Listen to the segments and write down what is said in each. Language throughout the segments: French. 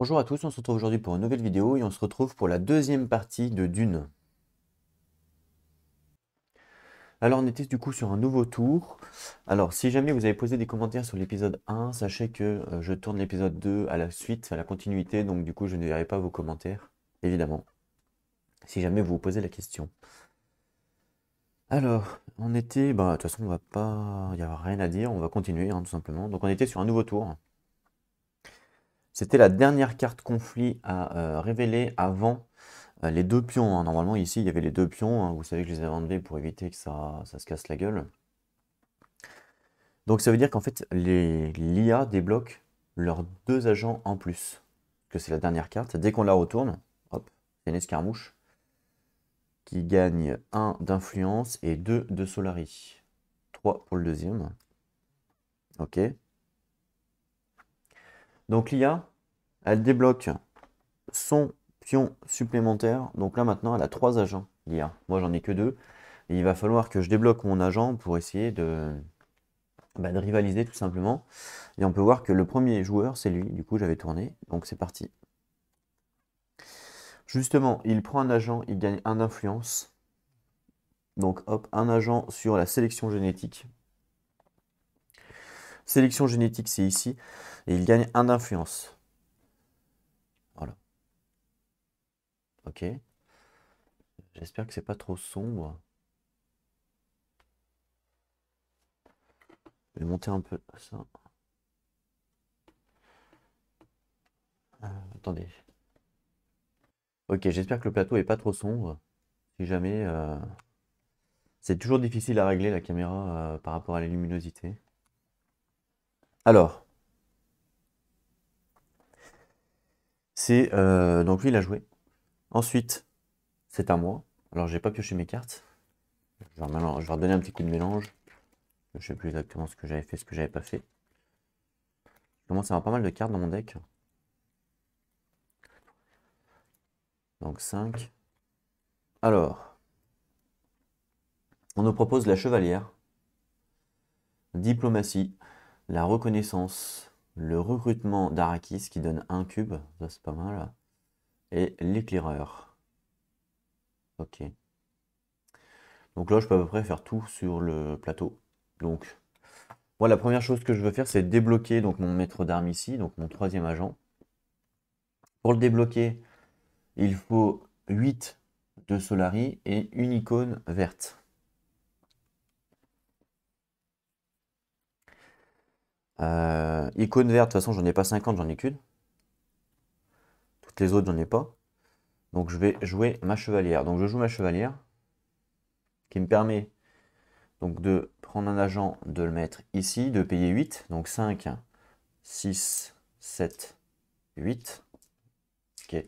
Bonjour à tous, on se retrouve aujourd'hui pour une nouvelle vidéo et on se retrouve pour la deuxième partie de Dune. Alors on était du coup sur un nouveau tour. Alors si jamais vous avez posé des commentaires sur l'épisode 1, sachez que je tourne l'épisode 2 à la suite, à la continuité, donc du coup je ne verrai pas vos commentaires, évidemment, si jamais vous vous posez la question. Alors, on était, de toute façon on va pas, il n'y a rien à dire, on va continuer tout simplement. Donc on était sur un nouveau tour. C'était la dernière carte conflit à révéler avant les deux pions, hein. Normalement, ici, il y avait les deux pions, hein. Vous savez que je les ai enlevés pour éviter que ça se casse la gueule. Donc, ça veut dire qu'en fait, l'IA débloque leurs deux agents en plus. Que c'est la dernière carte. Dès qu'on la retourne, hop, c'est une escarmouche qui gagne 1 d'influence et 2 de Solari. 3 pour le deuxième. Ok. Donc, l'IA, elle débloque son pion supplémentaire. Donc là, maintenant, elle a 3 agents, l'IA. Moi, j'en ai que 2. Et il va falloir que je débloque mon agent pour essayer de rivaliser tout simplement. Et on peut voir que le premier joueur, c'est lui. Du coup, j'avais tourné. Donc c'est parti. Justement, il prend un agent, il gagne un influence. Donc hop, un agent sur la sélection génétique. Sélection génétique, c'est ici. Et il gagne un influence. Voilà. Ok. J'espère que c'est pas trop sombre. Je vais monter un peu ça. Attendez. Ok, j'espère que le plateau est pas trop sombre. Si jamais... c'est toujours difficile à régler la caméra par rapport à la luminosité. Alors, c'est donc lui il a joué. Ensuite, c'est à moi. Alors j'ai pas pioché mes cartes. Je vais redonner un petit coup de mélange. Je sais plus exactement ce que j'avais fait, ce que j'avais pas fait. Je commence à avoir pas mal de cartes dans mon deck. Donc 5. Alors, on nous propose la chevalière, diplomatie, la reconnaissance, le recrutement d'Arakis qui donne un cube, ça c'est pas mal, et l'éclaireur. Ok. Donc là, je peux à peu près faire tout sur le plateau. Donc, moi, la première chose que je veux faire, c'est débloquer donc, mon maître d'armes ici, donc mon troisième agent. Pour le débloquer, il faut 8 de Solari et une icône verte. Icône verte, de toute façon, j'en ai pas 50, j'en ai qu'une. Toutes les autres, j'en ai pas. Donc, je vais jouer ma chevalière. Donc, je joue ma chevalière, qui me permet donc de prendre un agent, de le mettre ici, de payer 8. Donc, 5, 6, 7, 8. Ok.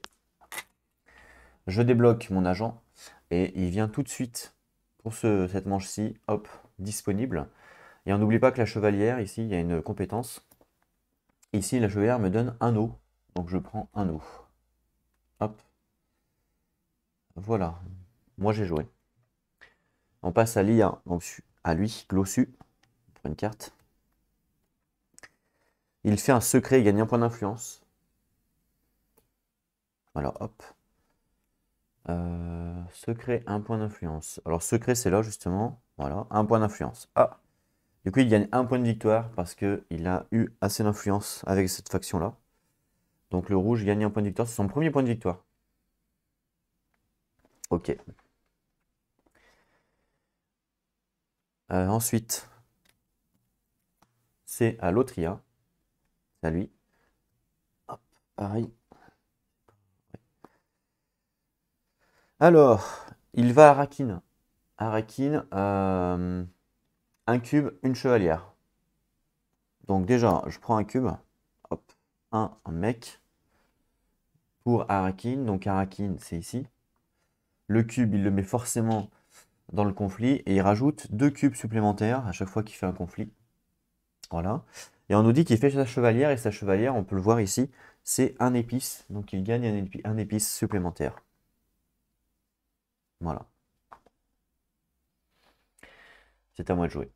Je débloque mon agent et il vient tout de suite pour cette manche-ci, hop, disponible. Et on n'oublie pas que la chevalière, ici, il y a une compétence. Ici, la chevalière me donne un eau, donc je prends un eau. Hop, voilà, moi j'ai joué. On passe à l'IA, donc à lui, Glossu, pour une carte. Il fait un secret, il gagne un point d'influence. Alors hop. Secret, un point d'influence. Alors secret, c'est là justement. Voilà, un point d'influence. Ah, du coup, il gagne un point de victoire parce qu'il a eu assez d'influence avec cette faction-là. Donc le rouge gagne un point de victoire. C'est son premier point de victoire. Ok. Ensuite, c'est à l'autre IA. C'est à lui. Hop, pareil. Alors, il va à Arakin. Arakin, un cube, une chevalière. Donc déjà, je prends un cube. Hop, un mec. Pour Arakin. Donc Arakin, c'est ici. Le cube, il le met forcément dans le conflit et il rajoute 2 cubes supplémentaires à chaque fois qu'il fait un conflit. Voilà. Et on nous dit qu'il fait sa chevalière et sa chevalière, on peut le voir ici, c'est un épice. Donc il gagne un épice supplémentaire. Voilà. C'est à moi de jouer.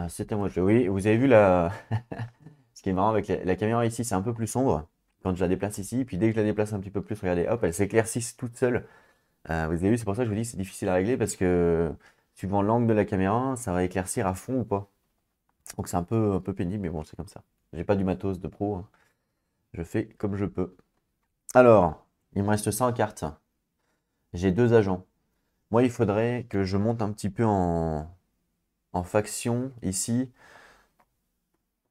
C'est à moi de jouer. Oui, vous avez vu la... Ce qui est marrant avec la caméra ici, c'est un peu plus sombre quand je la déplace ici. Puis dès que je la déplace un petit peu plus, regardez, hop, elle s'éclaircit toute seule. Vous avez vu, c'est pour ça que je vous dis que c'est difficile à régler parce que suivant l'angle de la caméra, ça va éclaircir à fond ou pas. Donc c'est un peu pénible, mais bon, c'est comme ça. J'ai pas du matos de pro, hein. Je fais comme je peux. Alors, il me reste ça en carte. J'ai 2 agents. Moi, il faudrait que je monte un petit peu en faction ici.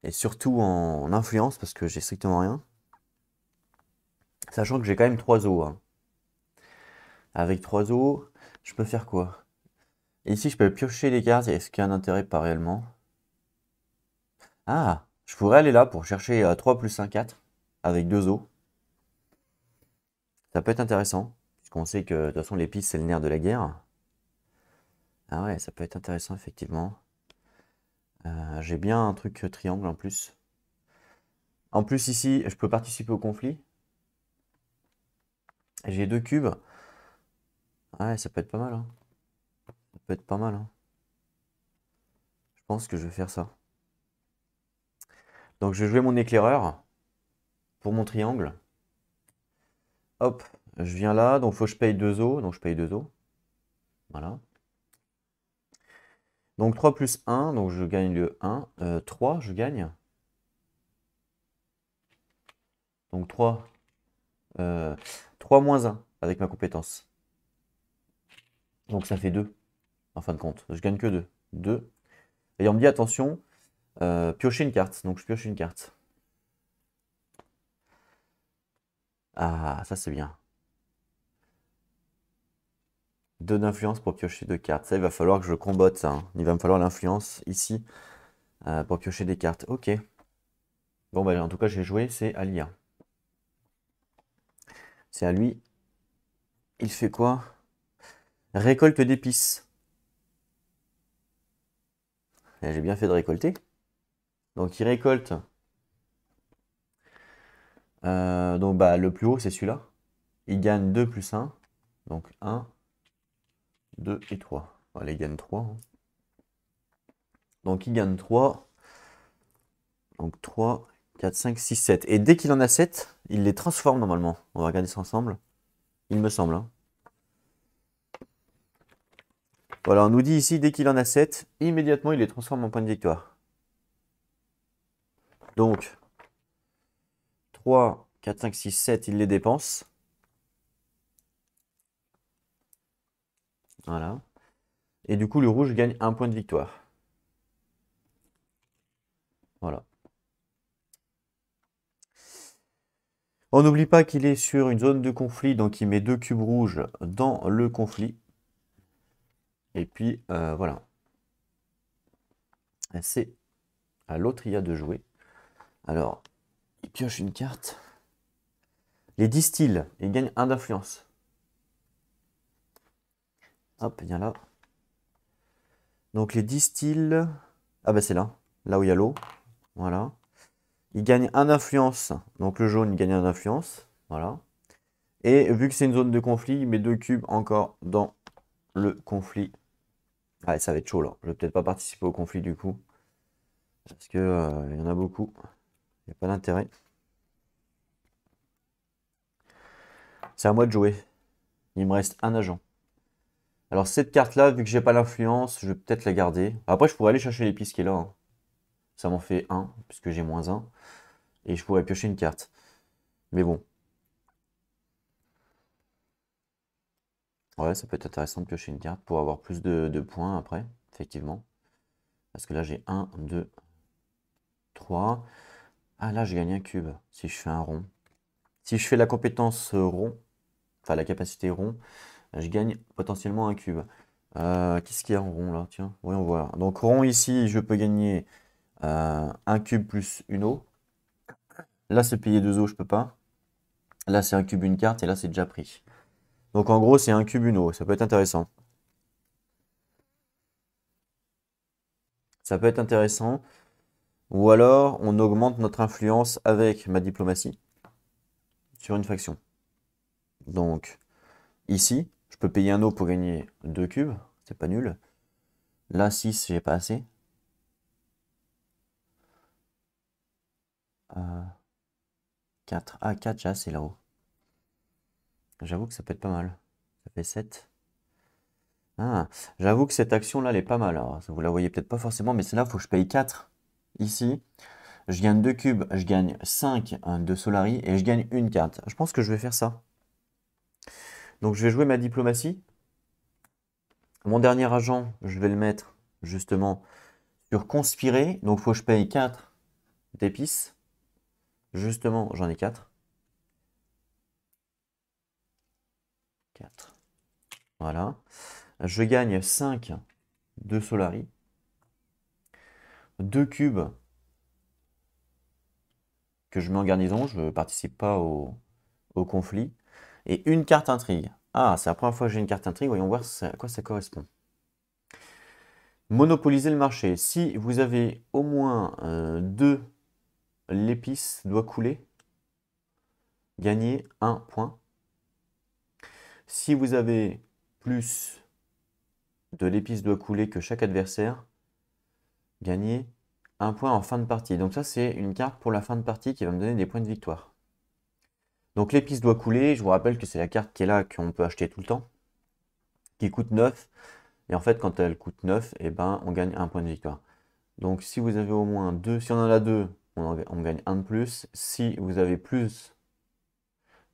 Et surtout en influence, parce que j'ai strictement rien. Sachant que j'ai quand même 3 os, hein. Avec 3 os, je peux faire quoi? Et ici, je peux piocher les cartes. Est-ce qu'il y a un intérêt? Pas réellement. Ah, je pourrais aller là pour chercher 3 plus 1, 4. Avec 2 os. Ça peut être intéressant. Puisqu'on sait que de toute façon, les pistes, c'est le nerf de la guerre. Ah ouais, ça peut être intéressant, effectivement. J'ai bien un truc triangle en plus. En plus, ici, je peux participer au conflit. J'ai 2 cubes. Ouais, ça peut être pas mal, hein. Ça peut être pas mal, hein. Je pense que je vais faire ça. Donc, je vais jouer mon éclaireur pour mon triangle. Hop, je viens là. Donc, il faut que je paye 2 os. Donc, je paye 2 os. Voilà. Donc, 3 plus 1. Donc, je gagne le 1. 3, je gagne. Donc, 3. 3 moins 1 avec ma compétence. Donc, ça fait 2. En fin de compte. Je gagne que 2. 2. Et on me dit, attention, piocher une carte. Donc, je pioche une carte. Ah, ça, c'est bien. 2 d'influence pour piocher 2 cartes. Ça, il va falloir que je combatte ça, hein. Il va me falloir l'influence ici pour piocher des cartes. Ok. Bon, bah, en tout cas, j'ai joué, c'est à l'IA. C'est à lui. Il fait quoi? Récolte d'épices. Eh, j'ai bien fait de récolter. Donc, il récolte. Donc, bah, le plus haut, c'est celui-là. Il gagne 2 plus 1. Donc, 1, 2 et 3. Voilà, il gagne 3, hein. Donc, il gagne 3. Donc, 3, 4, 5, 6, 7. Et dès qu'il en a 7, il les transforme normalement. On va regarder ça ensemble. Il me semble, hein. Voilà, on nous dit ici, dès qu'il en a 7, immédiatement, il les transforme en points de victoire. Donc, 3, 4, 5, 6, 7, il les dépense. Voilà. Et du coup, le rouge gagne 1 point de victoire. Voilà. On n'oublie pas qu'il est sur une zone de conflit, donc il met 2 cubes rouges dans le conflit. Et puis, voilà. C'est à l'autre, il y a de jouer. Alors, il pioche une carte. Les distilles, il gagne 1 d'influence. Hop, il y a là. Donc les distilles... Ah bah c'est là. Là où il y a l'eau. Voilà. Il gagne 1 d'influence. Donc le jaune, il gagne 1 d'influence. Voilà. Et vu que c'est une zone de conflit, il met 2 cubes encore dans le conflit. Ouais, ça va être chaud là. Je vais peut-être pas participer au conflit du coup. Parce que il y en a beaucoup. Il n'y a pas d'intérêt. C'est à moi de jouer. Il me reste un agent. Alors cette carte-là, vu que j'ai pas l'influence, je vais peut-être la garder. Après, je pourrais aller chercher l'épice qui est là, hein. Ça m'en fait 1, puisque j'ai moins 1. Et je pourrais piocher une carte. Mais bon. Ouais, ça peut être intéressant de piocher une carte pour avoir plus de points après, effectivement. Parce que là, j'ai 1, 2, 3. Ah, là, je gagne un cube si je fais un rond. Si je fais la compétence rond, enfin la capacité rond, je gagne potentiellement un cube. Qu'est-ce qu'il y a en rond là? Tiens, voyons voir. Donc rond ici, je peux gagner un cube plus une eau. Là, c'est payer 2 eaux, je peux pas. Là, c'est un cube, une carte, et là, c'est déjà pris. Donc en gros, c'est un cube, une eau. Ça peut être intéressant. Ça peut être intéressant. Ou alors, on augmente notre influence avec ma diplomatie sur une faction. Donc, ici, je peux payer un eau pour gagner 2 cubes. C'est pas nul. Là, 6, j'ai pas assez. 4. Ah, 4, j'ai assez là-haut. J'avoue que ça peut être pas mal. Ça fait 7. Ah, j'avoue que cette action-là, elle est pas mal. Alors, vous la voyez peut-être pas forcément, mais celle-là, il faut que je paye 4 ici. Je gagne 2 cubes, je gagne 5 de Solari et je gagne une carte. Je pense que je vais faire ça. Donc, je vais jouer ma diplomatie. Mon dernier agent, je vais le mettre justement sur conspirer. Donc, il faut que je paye 4 d'épices. Justement, j'en ai 4. 4. Voilà. Je gagne 5 de Solari. 2 cubes que je mets en garnison. Je ne participe pas au conflit. Et une carte intrigue. Ah, c'est la première fois que j'ai une carte intrigue. Voyons voir à quoi ça correspond. Monopoliser le marché. Si vous avez au moins 2, l'épice doit couler. Gagnez 1 point. Si vous avez plus de l'épice doit couler que chaque adversaire, gagnez 1 point en fin de partie. Donc ça, c'est une carte pour la fin de partie qui va me donner des points de victoire. Donc l'épice doit couler. Je vous rappelle que c'est la carte qui est là, qu'on peut acheter tout le temps, qui coûte 9. Et en fait, quand elle coûte 9, eh ben, on gagne 1 point de victoire. Donc si vous avez au moins 2, si on en a 2, on gagne 1 de plus. Si vous avez plus,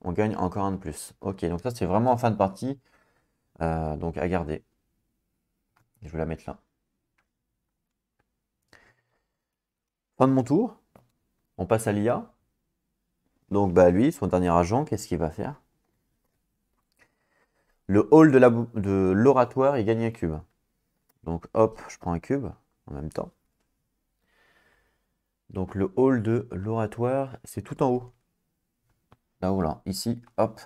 on gagne encore 1 de plus. Ok, donc ça c'est vraiment en fin de partie. Donc à garder. Je vais la mettre là. Fin de mon tour. On passe à l'IA. Donc bah lui, son dernier agent, qu'est-ce qu'il va faire? Le hall de l'oratoire, il gagne un cube. Donc hop, je prends un cube en même temps. Donc le hall de l'oratoire, c'est tout en haut. Là-haut, là, ici, hop.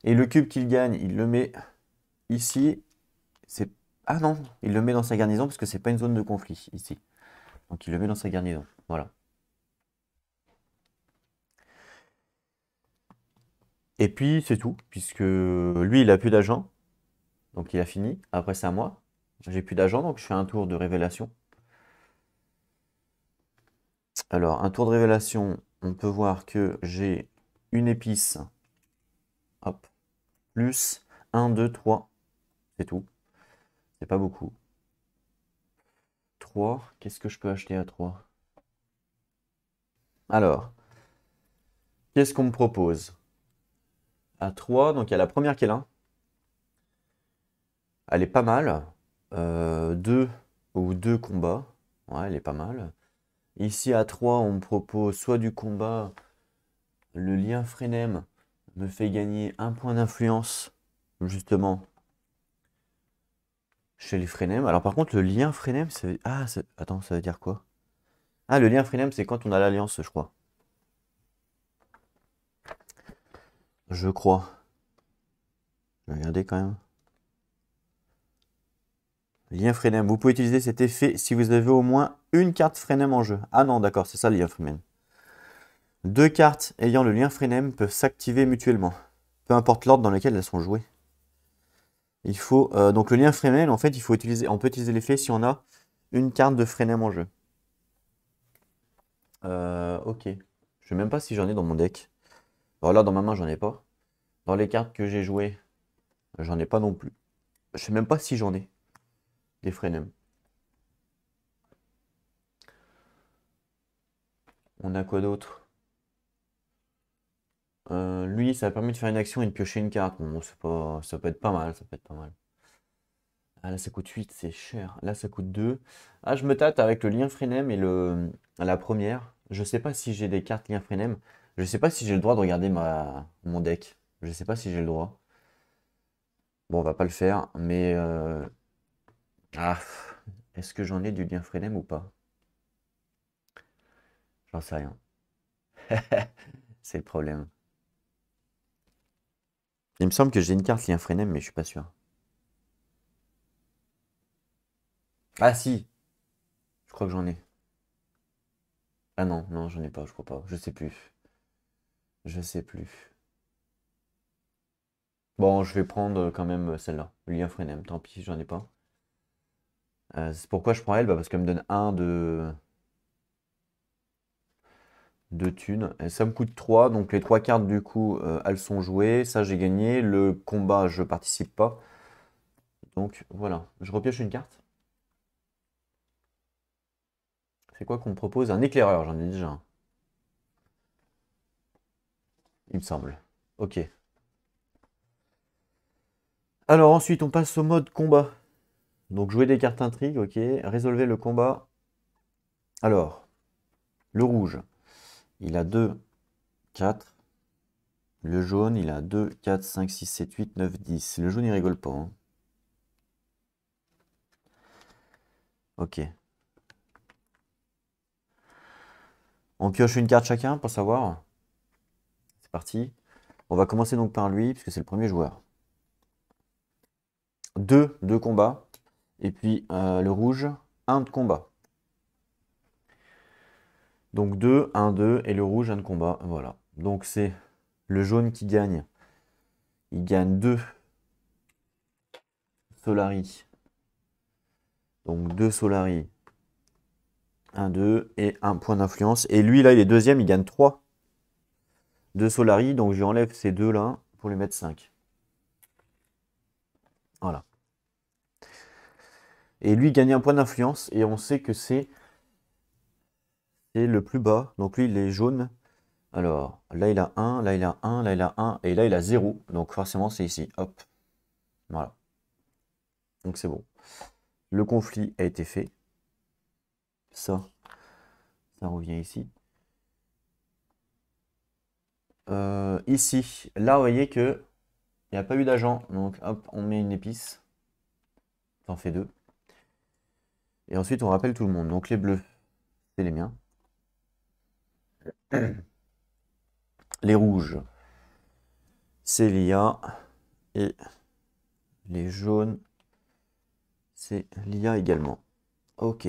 Et le cube qu'il gagne, il le met ici. C'est Ah non, il le met dans sa garnison parce que c'est pas une zone de conflit ici. Donc il le met dans sa garnison. Voilà. Et puis c'est tout, puisque lui, il a plus d'agent. Donc il a fini. Après, c'est à moi. J'ai plus d'agent, donc je fais un tour de révélation. Alors, un tour de révélation, on peut voir que j'ai une épice. Hop. Plus 1, 2, 3. C'est tout. C'est pas beaucoup. 3. Qu'est-ce que je peux acheter à 3? Alors, qu'est-ce qu'on me propose? À 3, donc il y a la première qui est là. Elle est pas mal. 2 ou 2 combats. Ouais, elle est pas mal. Ici à 3, on me propose soit du combat. Le lien Frenem me fait gagner 1 point d'influence, justement, chez les Frenem. Alors par contre, le lien Frenem, ça veut... Ah, attends, ça veut dire quoi? Ah, le lien Frenem, c'est quand on a l'alliance, je crois. Je crois. Je vais regarder quand même. Lien Frenem. Vous pouvez utiliser cet effet si vous avez au moins une carte Frenem en jeu. Ah non, d'accord, c'est ça le lien Frenem. 2 cartes ayant le lien Frenem peuvent s'activer mutuellement, peu importe l'ordre dans lequel elles sont jouées. Il faut donc le lien Frenem, en fait, on peut utiliser l'effet si on a une carte de Frenem en jeu. Ok. Je sais même pas si j'en ai dans mon deck. Alors là, dans ma main, j'en ai pas. Dans les cartes que j'ai jouées, j'en ai pas non plus. Je sais même pas si j'en ai des Frenem. On a quoi d'autre? Lui, ça permet de faire une action et de piocher une carte. Bon, c'est pas, ça peut être pas mal, ça peut être pas mal. Ah là, ça coûte 8, c'est cher. Là, ça coûte 2. Ah, je me tâte avec le lien Frenem et la première. Je sais pas si j'ai des cartes lien Frenem. Je sais pas si j'ai le droit de regarder mon deck. Je sais pas si j'ai le droit. Bon, on va pas le faire, mais ah, est-ce que j'en ai du lien Frenem ou pas? J'en sais rien. C'est le problème. Il me semble que j'ai une carte lien Frenem, mais je suis pas sûr. Ah si, je crois que j'en ai. Ah non, non, j'en ai pas, je crois pas. Je sais plus. Je sais plus. Bon, je vais prendre quand même celle-là, le lien Frenem. Tant pis, j'en ai pas. C'est pourquoi je prends elle? Bah, parce qu'elle me donne un de. 2 thunes. Et ça me coûte 3. Donc les 3 cartes, du coup, elles sont jouées. Ça, j'ai gagné. Le combat, je participe pas. Donc voilà. Je repioche une carte. C'est quoi qu'on me propose? Un éclaireur, j'en ai déjà un. Il me semble. Ok. Alors ensuite, on passe au mode combat. Donc jouer des cartes intrigue, ok. Résolvez le combat. Alors, le rouge, il a 2, 4. Le jaune, il a 2, 4, 5, 6, 7, 8, 9, 10. Le jaune, il rigole pas, hein. Ok. On pioche une carte chacun pour savoir. C'est parti. On va commencer donc par lui, puisque c'est le premier joueur. 2 de combat. Et puis le rouge, 1 de combat. Donc 2, 1, 2, et le rouge, 1 de combat. Voilà. Donc c'est le jaune qui gagne. Il gagne 2 Solari. Donc 2 Solari. 1, 2 et 1 point d'influence. Et lui, là, il est deuxième, il gagne 3 de Solari. Donc je lui enlève ces deux là pour lui mettre 5. Voilà. Et lui, il gagne un point d'influence. Et on sait que c'est le plus bas. Donc lui, il est jaune. Alors, là, il a 1, là, il a 1, là, il a 1, et là, il a 0. Donc forcément, c'est ici. Hop. Voilà. Donc c'est bon. Le conflit a été fait. Ça revient ici. Ici, là, vous voyez que il n'y a pas eu d'agent. Donc, hop, on met une épice. T'en fais 2. Et ensuite, on rappelle tout le monde. Donc, les bleus, c'est les miens. Les rouges, c'est l'IA. Et les jaunes, c'est l'IA également. Ok.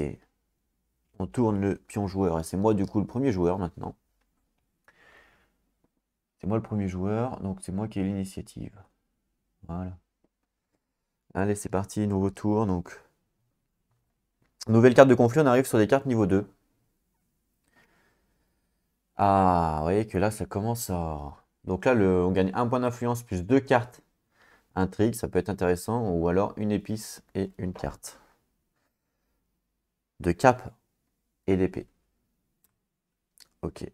On tourne le pion joueur. Et c'est moi, du coup, le premier joueur maintenant. C'est moi le premier joueur. Donc, c'est moi qui ai l'initiative. Voilà. Allez, c'est parti. Nouveau tour. Donc, nouvelle carte de conflit. On arrive sur des cartes niveau 2. Ah, vous voyez que là, ça commence à... Donc là, on gagne 1 point d'influence plus 2 cartes intrigue. Ça peut être intéressant. Ou alors une épice et une carte. De cap et d'épée. Ok.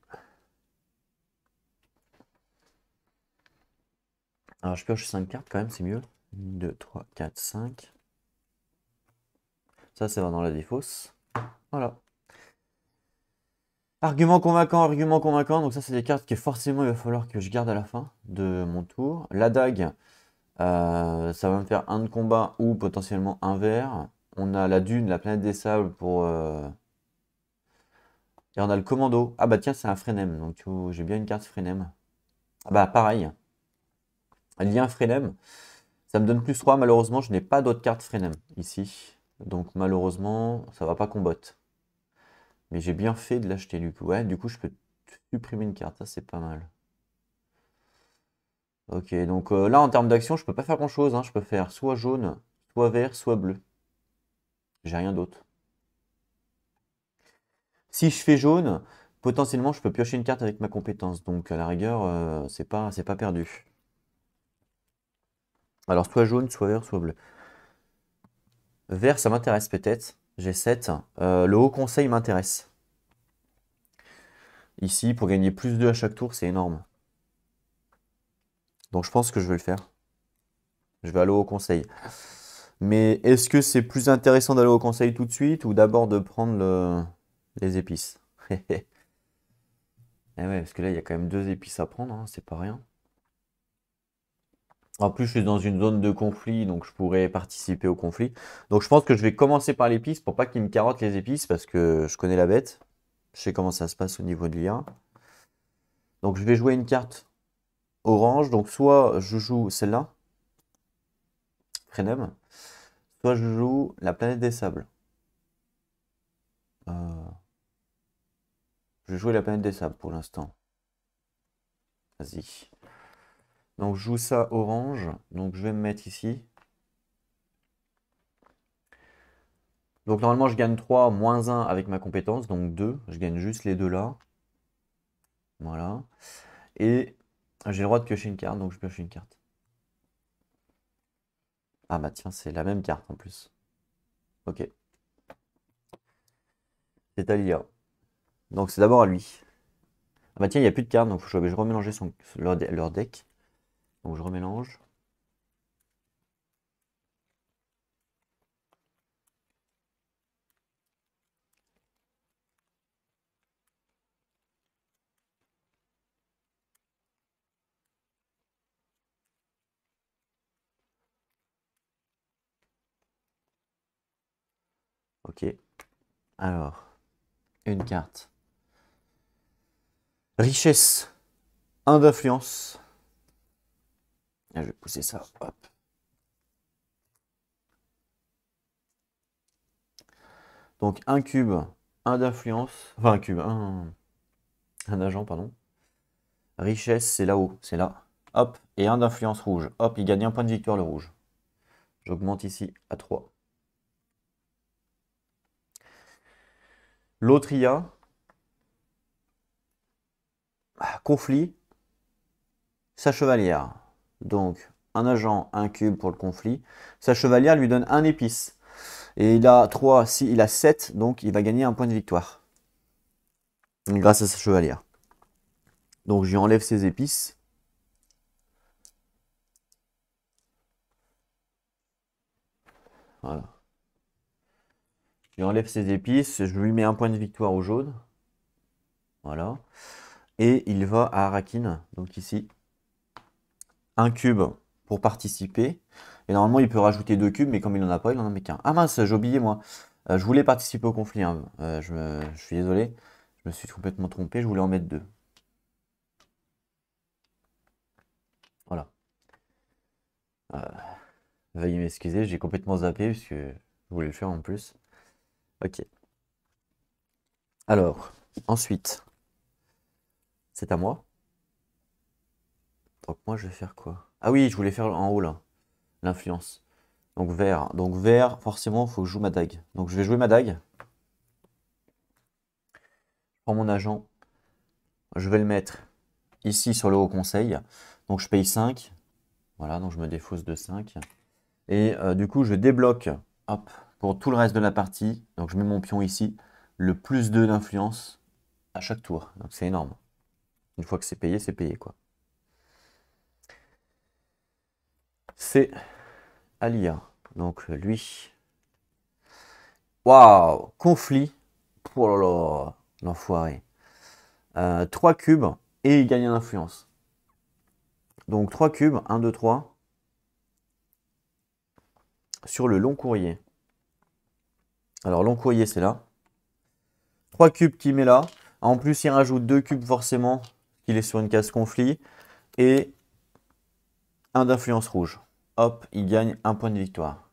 Alors, je pioche 5 cartes quand même, c'est mieux. 1, 2, 3, 4, 5. Ça va dans la défausse. Voilà. Argument convaincant. Donc ça, c'est des cartes que forcément, il va falloir que je garde à la fin de mon tour. La dague, ça va me faire 1 de combat ou potentiellement un vert. On a la dune, la planète des sables pour... Et on a le commando. Ah bah tiens, c'est un Frenem. Donc j'ai bien une carte Frenem. Ah bah pareil. Lien Frenem. Ça me donne plus 3. Malheureusement, je n'ai pas d'autres cartes Frenem ici. Donc malheureusement, ça va pas combattre. Mais j'ai bien fait de l'acheter du coup. Ouais, du coup, je peux supprimer une carte. Ça, c'est pas mal. Ok, donc là, en termes d'action, je peux pas faire grand-chose, hein. Je peux faire soit jaune, soit vert, soit bleu. J'ai rien d'autre. Si je fais jaune, potentiellement, je peux piocher une carte avec ma compétence. Donc, à la rigueur, c'est pas perdu. Alors, soit jaune, soit vert, soit bleu. Vert, ça m'intéresse peut-être. J'ai 7. Le haut conseil m'intéresse. Ici, pour gagner plus 2 à chaque tour, c'est énorme. Donc, je pense que je vais le faire. Je vais aller au conseil. Mais est-ce que c'est plus intéressant d'aller au conseil tout de suite ou d'abord de prendre les épices? Eh ouais, parce que là, il y a quand même 2 épices à prendre, hein, c'est pas rien. En plus, je suis dans une zone de conflit, donc je pourrais participer au conflit. Donc je pense que je vais commencer par l'épice pour pas qu'il me carotte les épices, parce que je connais la bête. Je sais comment ça se passe au niveau de l'IA. Donc je vais jouer une carte orange. Donc soit je joue celle-là, Frenem, soit je joue la planète des sables. Euh, je vais jouer la planète des sables pour l'instant. Vas-y. Donc je joue ça orange. Donc je vais me mettre ici. Donc normalement je gagne 3 moins 1 avec ma compétence. Donc 2. Je gagne juste les deux là. Voilà. Et j'ai le droit de piocher une carte, donc je pioche une carte. Ah bah tiens, c'est la même carte en plus. Ok. C'est à l'IA. Donc c'est d'abord à lui. Ah bah tiens, il n'y a plus de cartes, donc je vais remélanger leur deck. Donc je remélange. Ok. Alors, une carte. Richesse. 1 d'influence. Je vais pousser ça. Hop. Donc un cube, 1 d'influence. Enfin un cube, un agent, pardon. Richesse, c'est là-haut, c'est là. Hop, et 1 d'influence rouge. Hop, il gagne un point de victoire le rouge. J'augmente ici à 3. L'autre IA, conflit, sa chevalière. Donc un agent, un cube pour le conflit. Sa chevalière lui donne un épice. Et il a 3, si il a 7, donc il va gagner un point de victoire. Grâce à sa chevalière. Donc je lui enlève ses épices. Voilà. Je lui enlève ses épices, je lui mets un point de victoire au jaune. Voilà. Et il va à Arakin, donc ici. Un cube pour participer. Et normalement, il peut rajouter 2 cubes, mais comme il n'en a pas, il n'en a qu'un. Ah mince, j'ai oublié moi. Je voulais participer au conflit, hein. Je suis désolé. Je me suis complètement trompé, je voulais en mettre 2. Voilà. Veuillez m'excuser, j'ai complètement zappé, puisque je voulais le faire en plus. Ok. Alors, ensuite, c'est à moi. Donc moi, je vais faire quoi? Ah oui, je voulais faire en haut, là. L'influence. Donc vert. Donc vert, forcément, il faut que je joue ma dague. Donc je vais jouer ma dague. Je prends mon agent. Je vais le mettre ici sur le haut conseil. Donc je paye 5. Voilà, donc je me défausse de 5. Et du coup, je débloque, hop, pour tout le reste de la partie. Donc je mets mon pion ici. Le plus 2 d'influence à chaque tour. Donc c'est énorme. Une fois que c'est payé quoi. C'est Alia. Donc lui. Waouh! Conflit. Oh là là, l'enfoiré. 3 cubes et il gagne une influence. Donc 3 cubes, 1, 2, 3. Sur le long courrier. Alors long courrier c'est là. 3 cubes qu'il met là. En plus il rajoute 2 cubes forcément. Il est sur une case conflit. Et 1 d'influence rouge. Hop, il gagne un point de victoire.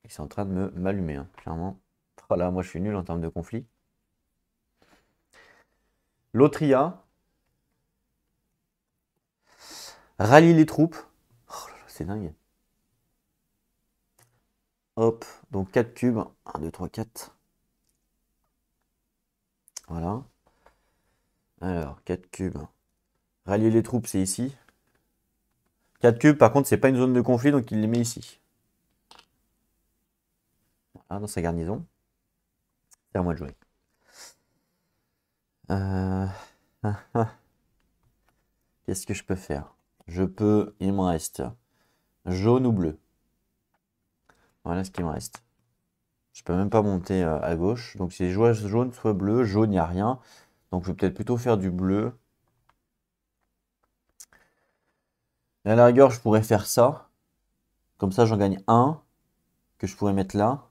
Ils sont en train de m'allumer, hein, clairement. Voilà, moi je suis nul en termes de conflit. L'autre IA. Rallie les troupes. Oh là là, c'est dingue. Hop, donc 4 cubes. 1, 2, 3, 4. Voilà. Alors, 4 cubes. Rallier les troupes, c'est ici. 4 cubes, par contre, c'est pas une zone de conflit, donc il les met ici. Voilà, dans sa garnison. C'est à moi de jouer. Qu'est-ce que je peux faire? Je peux, il me reste jaune ou bleu. Voilà ce qu'il me reste. Je peux même pas monter à gauche. Donc c'est soit jaune, soit bleu. Jaune, il n'y a rien. Donc je vais peut-être plutôt faire du bleu. Et à la rigueur, je pourrais faire ça. Comme ça, j'en gagne un que je pourrais mettre là.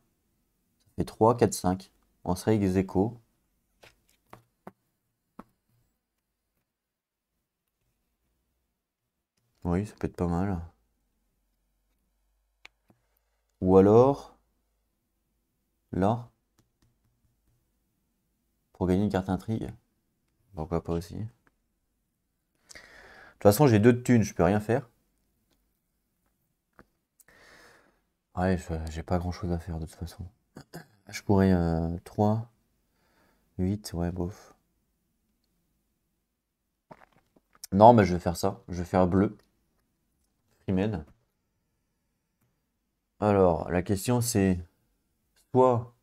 Ça fait 3, 4, 5. On serait ex aequo. Oui, ça peut être pas mal. Ou alors, là, pour gagner une carte intrigue. Pourquoi pas aussi. De toute façon, j'ai 2 de thunes, je peux rien faire. Ouais, j'ai pas grand chose à faire de toute façon. Je pourrais 3, 8, ouais, bof. Non, mais je vais faire ça. Je vais faire bleu. Freeman. Alors, la question c'est soit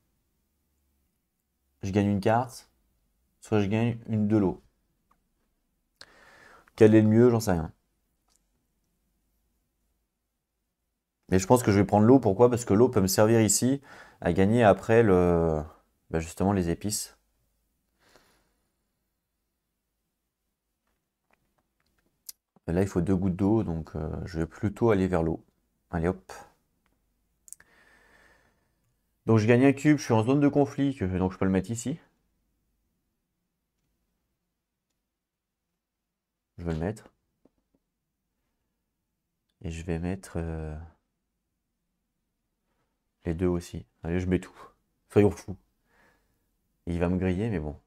je gagne une carte, soit je gagne une de l'eau. Quel est le mieux? J'en sais rien. Mais je pense que je vais prendre l'eau. Pourquoi? Parce que l'eau peut me servir ici à gagner après justement les épices. Et là, il faut 2 gouttes d'eau, donc je vais plutôt aller vers l'eau. Allez hop. Donc je gagne un cube, je suis en zone de conflit, donc je peux le mettre ici. Je vais le mettre. Et je vais mettre les deux aussi. Allez, je mets tout. Soyons fous. Il va me griller, mais bon.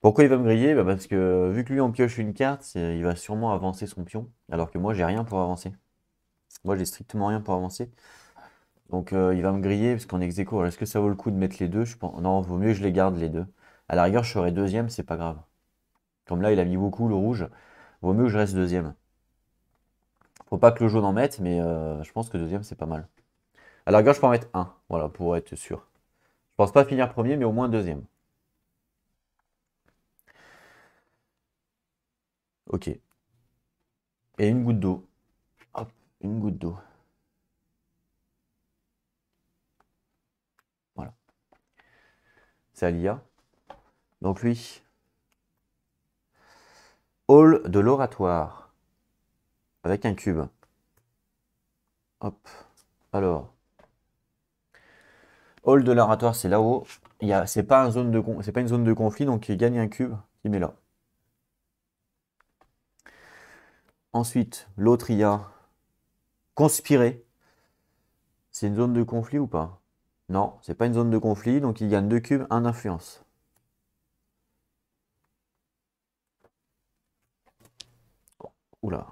Pourquoi il va me griller? Bah parce que vu que lui on pioche une carte, il va sûrement avancer son pion. Alors que moi j'ai rien pour avancer. Moi j'ai strictement rien pour avancer. Donc il va me griller parce qu'on est ex aequo. Alors, est-ce que ça vaut le coup de mettre les deux? Je pense... Non, vaut mieux que je les garde les deux. À la rigueur, je serai deuxième, c'est pas grave. Comme là il a mis beaucoup le rouge, vaut mieux que je reste deuxième. Faut pas que le jaune en mette, mais je pense que deuxième c'est pas mal. À la rigueur, je peux en mettre un, voilà, pour être sûr. Je pense pas finir premier, mais au moins deuxième. Ok. Et une goutte d'eau. Hop, une goutte d'eau. Voilà. C'est Alia. Donc lui, hall de l'oratoire. Avec un cube. Hop. Alors, hall de l'oratoire, c'est là-haut. C'est pas, c'est pas une zone de conflit, donc il gagne un cube. Il met là. Ensuite, l'autre, il y a conspirer. C'est une zone de conflit ou pas? Non, c'est pas une zone de conflit, donc il gagne 2 cubes, un influence. Oula.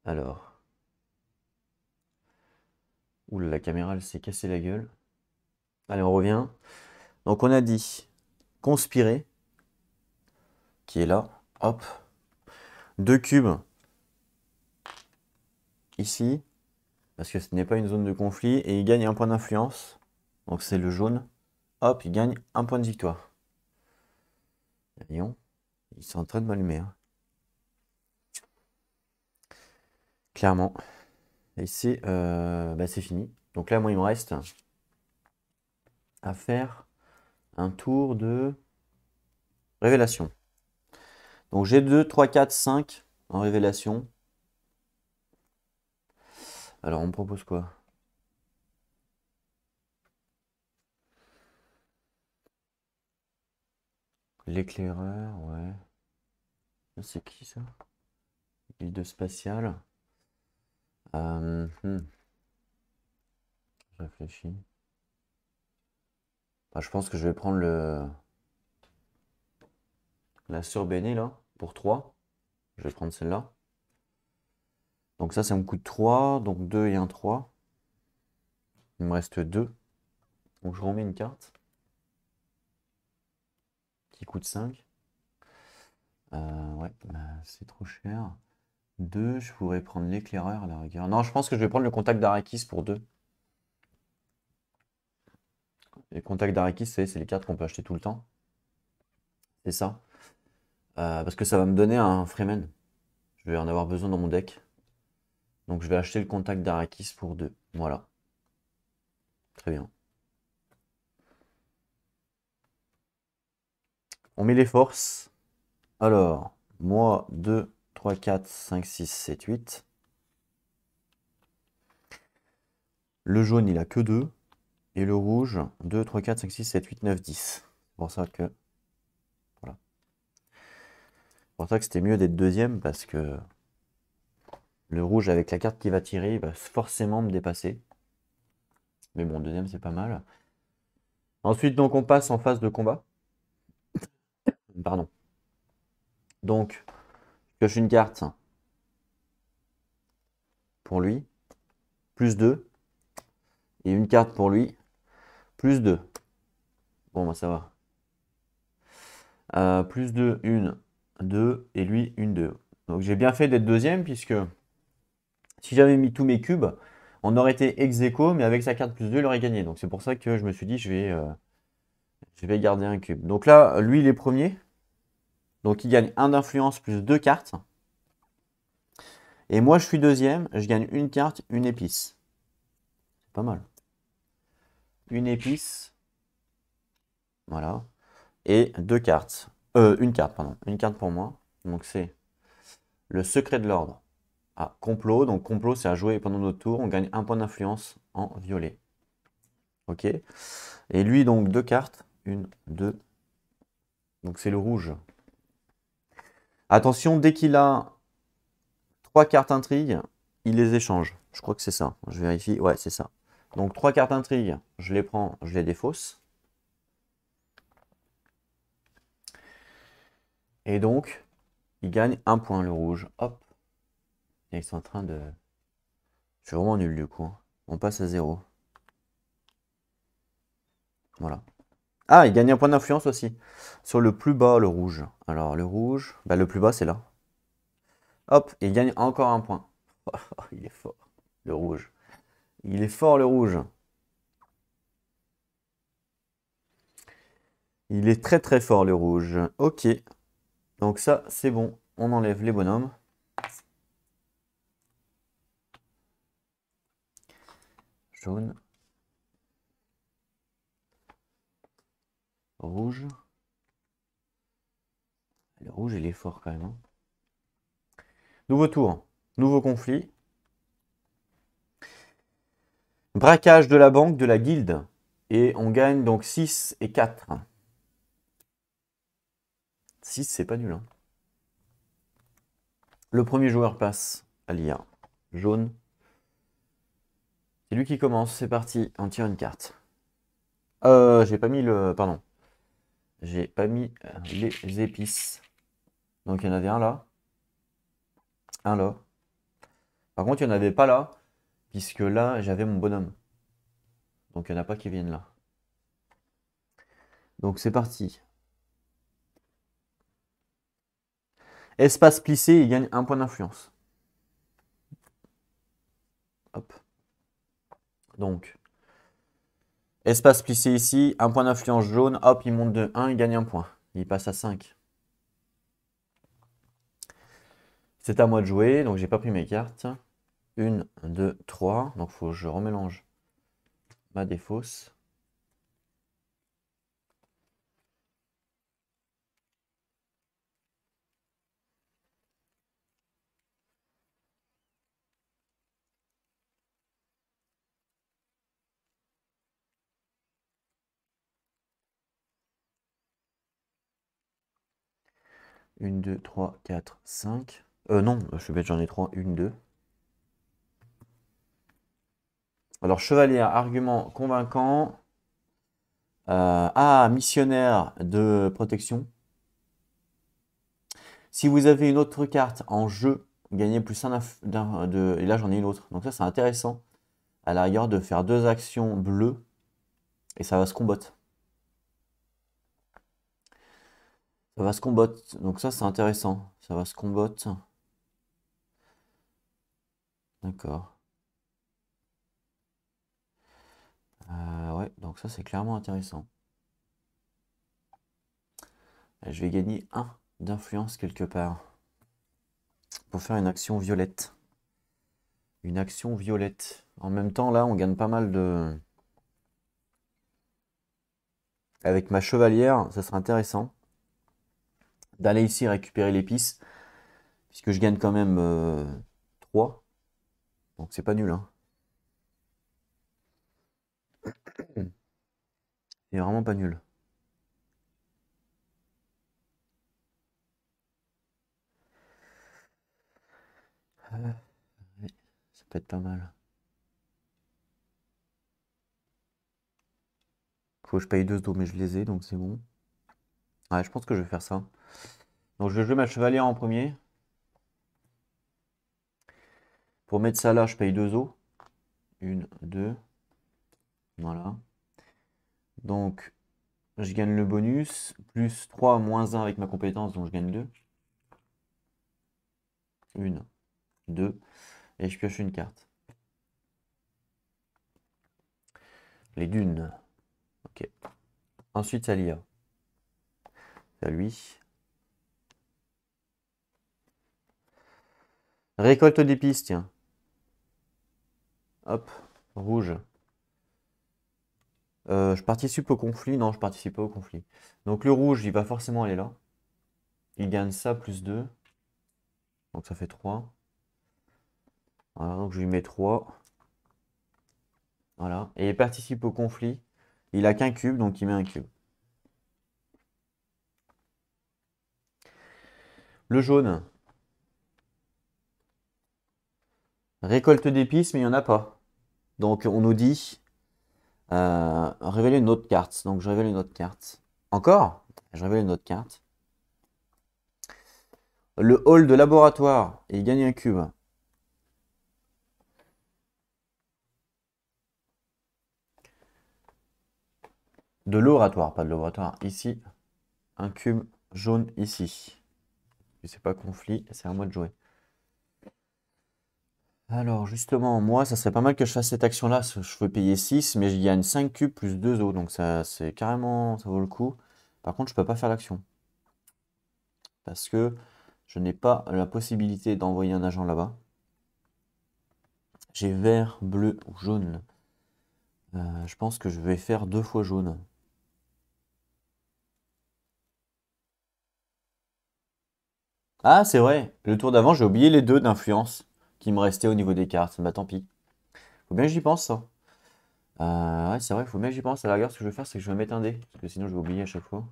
Alors. Oula, la caméra, elle s'est cassée la gueule. Allez, on revient. Donc on a dit conspirer, qui est là. Hop. 2 cubes ici, parce que ce n'est pas une zone de conflit, et il gagne un point d'influence. Donc c'est le jaune. Hop, il gagne un point de victoire. Voyons, ils sont en train de m'allumer, hein. Clairement. Et c'est fini. Donc là, moi, il me reste à faire un tour de révélation. Donc j'ai 2, 3, 4, 5 en révélation. Alors on me propose quoi? L'éclaireur, ouais. C'est qui ça? L'île de spatiale. Je réfléchis. Enfin, je pense que je vais prendre la surbénée là, pour 3. Je vais prendre celle-là. Donc ça me coûte 3, donc 2 et un 3. Il me reste 2. Donc je remets une carte qui coûte 5. Ouais, bah, c'est trop cher. 2, je pourrais prendre l'éclaireur à la rigueur. Non, je pense que je vais prendre le contact d'Arakis pour 2. Les contacts d'Arakis, c'est les cartes qu'on peut acheter tout le temps. C'est ça. Parce que ça va me donner un Freeman. Je vais en avoir besoin dans mon deck. Donc je vais acheter le contact d'Arakis pour 2. Voilà. Très bien. On met les forces. Alors, moi, 2, 3, 4, 5, 6, 7, 8. Le jaune, il a que 2. Et le rouge, 2, 3, 4, 5, 6, 7, 8, 9, 10. C'est pour ça que... Voilà. C'est pour ça que c'était mieux d'être deuxième, parce que le rouge, avec la carte qui va tirer, il va forcément me dépasser. Mais bon, deuxième, c'est pas mal. Ensuite, donc, on passe en phase de combat. Pardon. Donc, je pioche une carte pour lui, plus 2. Et une carte pour lui, plus 2. Bon, bah ça va. Plus 2, 1, 2, et lui, une 2. Donc j'ai bien fait d'être deuxième, puisque si j'avais mis tous mes cubes, on aurait été ex aequo, mais avec sa carte plus 2, il aurait gagné. Donc c'est pour ça que je me suis dit, je vais garder un cube. Donc là, lui, il est premier. Donc il gagne 1 d'influence plus 2 cartes. Et moi, je suis deuxième, je gagne une carte, une épice. C'est pas mal. Une épice. Voilà. Et 2 cartes. Une carte, pardon. Une carte pour moi. Donc c'est le secret de l'ordre. Ah, complot. Donc complot, c'est à jouer pendant notre tour. On gagne un point d'influence en violet. Ok. Et lui, donc, 2 cartes. Une, deux. Donc c'est le rouge. Attention, dès qu'il a 3 cartes intrigue, il les échange. Je crois que c'est ça. Je vérifie. Ouais, c'est ça. Donc 3 cartes intrigue, je les prends, je les défausse. Et donc, il gagne un point, le rouge. Hop. Et ils sont en train de... Je suis vraiment nul du coup. On passe à 0. Voilà. Ah, il gagne un point d'influence aussi. Sur le plus bas, le rouge. Alors, le rouge, bah, le plus bas, c'est là. Hop, il gagne encore un point. Il est fort, le rouge. Il est fort, le rouge. Il est très très fort, le rouge. Ok. Donc ça, c'est bon. On enlève les bonhommes. Jaune. Rouge. Le rouge, il est fort quand même, hein. Nouveau tour. Nouveau conflit. Braquage de la banque de la guilde. Et on gagne donc 6 et 4. 6, c'est pas nul, hein. Le premier joueur passe à l'IA. Jaune. C'est lui qui commence, c'est parti. On tire une carte. J'ai pas mis le... Pardon. J'ai pas mis les épices. Donc il y en avait un là. Un là. Par contre, il n'y en avait pas là. Puisque là, j'avais mon bonhomme. Donc il n'y en a pas qui viennent là. Donc c'est parti. Espace plissé, il gagne un point d'influence. Hop. Donc, espace plissé ici, un point d'influence jaune. Hop, il monte de 1, il gagne un point. Il passe à 5. C'est à moi de jouer, donc j'ai pas pris mes cartes. 1, 2, 3. Donc faut que je remélange ma défausse. Une, 2, 3, 4, 5. Non, je suis bête, j'en ai 3. 1, 2. Alors, chevalier, argument convaincant. Missionnaire de protection. Si vous avez une autre carte en jeu, gagnez plus un et là, j'en ai une autre. Donc ça, c'est intéressant. À la rigueur, de faire 2 actions bleues. Et ça va se combattre. Ça va se combattre. Donc ça, c'est intéressant. Ça va se combattre. D'accord. Ouais, donc ça, c'est clairement intéressant. Je vais gagner 1 d'influence quelque part. Pour faire une action violette. Une action violette. En même temps, là, on gagne pas mal de... Avec ma chevalière, ça sera intéressant d'aller ici récupérer l'épice. Puisque je gagne quand même 3. Donc c'est pas nul, hein. C'est vraiment pas nul. Ouais, ça peut être pas mal. Faut que je paye 2 dos, mais je les ai, donc c'est bon. Ouais, je pense que je vais faire ça. Donc je vais jouer ma chevalière en premier. Pour mettre ça là, je paye 2 os. 1, 2. Voilà. Donc Je gagne le bonus. Plus 3, moins 1 avec ma compétence, donc je gagne 2. 1, 2. Et je pioche une carte. Les dunes. Ok. Ensuite, c'est à l'IA. C'est à lui. Récolte d'épices, tiens. Hop. Rouge. Je participe au conflit. Non, je participe pas au conflit. Donc le rouge, il va forcément aller là. Il gagne ça plus 2. Donc ça fait 3. Voilà, donc je lui mets 3. Voilà. Et il participe au conflit. Il a qu'un cube, donc il met un cube. Le jaune. Récolte d'épices, mais il n'y en a pas. Donc on nous dit révéler une autre carte. Donc je révèle une autre carte. Encore? Je révèle une autre carte. Le hall de laboratoire. Et il gagne un cube. De l'oratoire, pas de laboratoire. Ici, un cube jaune ici. C'est pas conflit, c'est à moi de jouer. Alors justement, moi, ça serait pas mal que je fasse cette action-là. Je veux payer 6, mais je gagne 5 cubes plus 2 os. Donc ça, c'est carrément, ça vaut le coup. Par contre, je peux pas faire l'action. Parce que je n'ai pas la possibilité d'envoyer un agent là-bas. J'ai vert, bleu ou jaune. Je pense que je vais faire 2 fois jaune. Ah, c'est vrai. Le tour d'avant, j'ai oublié les 2 d'influence qui me restaient au niveau des cartes. Bah tant pis. Faut bien que j'y pense, ça. Ouais, c'est vrai, faut bien que j'y pense. À la rigueur, ce que je vais faire, c'est que je vais mettre un dé. Parce que sinon, je vais oublier à chaque fois.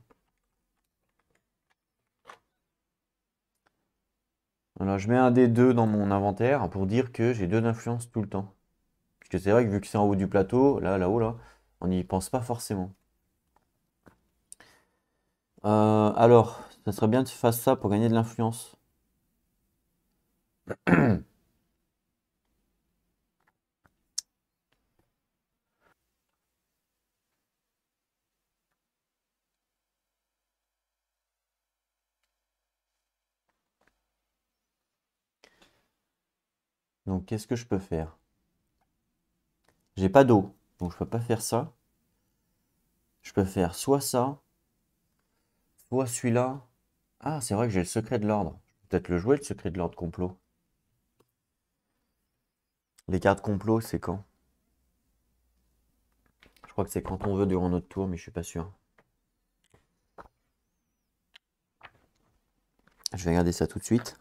Voilà, je mets un dé 2 dans mon inventaire pour dire que j'ai 2 d'influence tout le temps. Parce que c'est vrai que vu que c'est en haut du plateau, là-haut, là, on n'y pense pas forcément. Alors, ça serait bien que tu fasses ça pour gagner de l'influence. Donc, qu'est-ce que je peux faire? J'ai pas d'eau, donc je peux pas faire ça. Je peux faire soit ça, soit celui-là. Ah, c'est vrai que j'ai le secret de l'ordre. Je peux peut-être le jouer, le secret de l'ordre complot. Les cartes complot, c'est quand? Je crois que c'est quand on veut durant notre tour, mais je suis pas sûr. Je vais regarder ça tout de suite.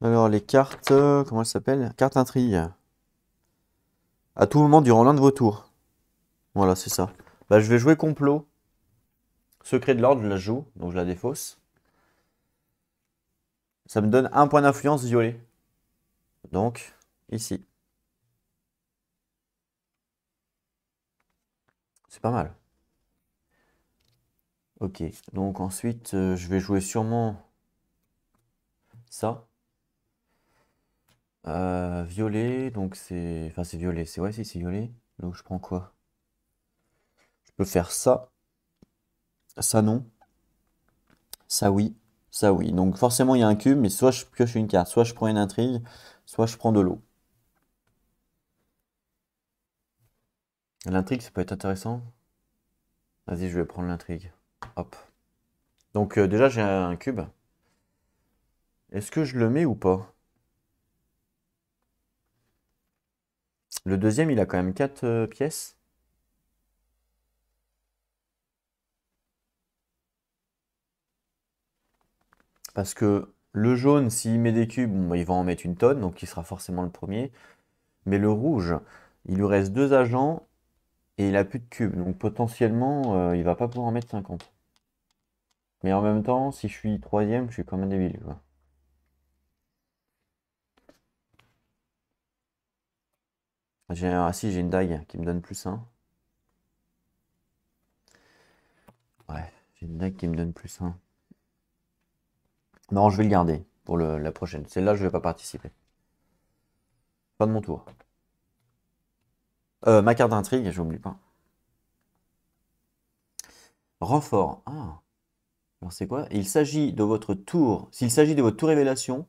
Alors, les cartes, comment elles s'appellent? Carte intrigue. À tout moment durant l'un de vos tours. Voilà, c'est ça. Bah, je vais jouer complot. Secret de l'ordre, je la joue, donc je la défausse. Ça me donne un point d'influence violet. Donc, ici. C'est pas mal. Ok, donc ensuite, je vais jouer sûrement ça. Violet, donc c'est... Enfin, c'est violet, c'est... Ouais, si, c'est violet. Donc, je prends quoi? Je peux faire ça. Ça, non. Ça, oui. Ça, oui. Donc, forcément, il y a un cube, mais soit je pioche une carte, soit je prends une intrigue, soit je prends de l'eau. L'intrigue, ça peut être intéressant. Vas-y, je vais prendre l'intrigue. Hop. Donc, déjà, j'ai un cube. Est-ce que je le mets ou pas? Le deuxième, il a quand même 4 pièces. Parce que le jaune, s'il met des cubes, bon, bah, il va en mettre une tonne, donc il sera forcément le premier. Mais le rouge, il lui reste 2 agents et il a plus de cubes. Donc potentiellement, il va pas pouvoir en mettre 50. Mais en même temps, si je suis troisième, je suis quand même débile, quoi. Ah si, j'ai une dague qui me donne plus 1. Ouais, j'ai une dague qui me donne plus 1. Non, je vais le garder pour la prochaine. Celle-là, je vais pas participer. Pas de mon tour. Ma carte d'intrigue, j'oublie pas. Renfort. Ah, alors c'est quoi? Il s'agit de votre tour. S'il s'agit de votre tour révélation,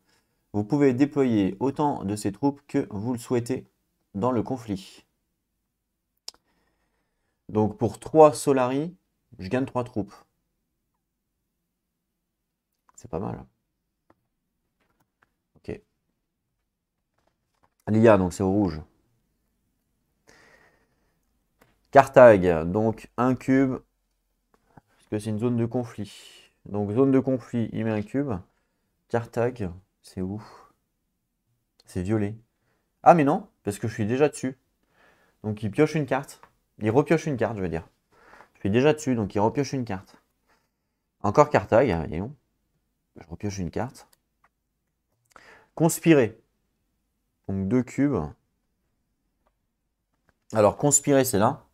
vous pouvez déployer autant de ces troupes que vous le souhaitez dans le conflit. Donc pour 3 Solari, je gagne 3 troupes. C'est pas mal. Ok. L'IA, donc c'est au rouge. Carthage, donc un cube, parce que c'est une zone de conflit. Donc zone de conflit, il met un cube. Carthage, c'est où? C'est violet. Ah mais non, parce que je suis déjà dessus. Donc il pioche une carte. Il repioche une carte, je veux dire. Je suis déjà dessus, donc il repioche une carte. Encore Carthage, voyons. Je repioche une carte. Conspirer. Donc 2 cubes. Alors conspirer, c'est là.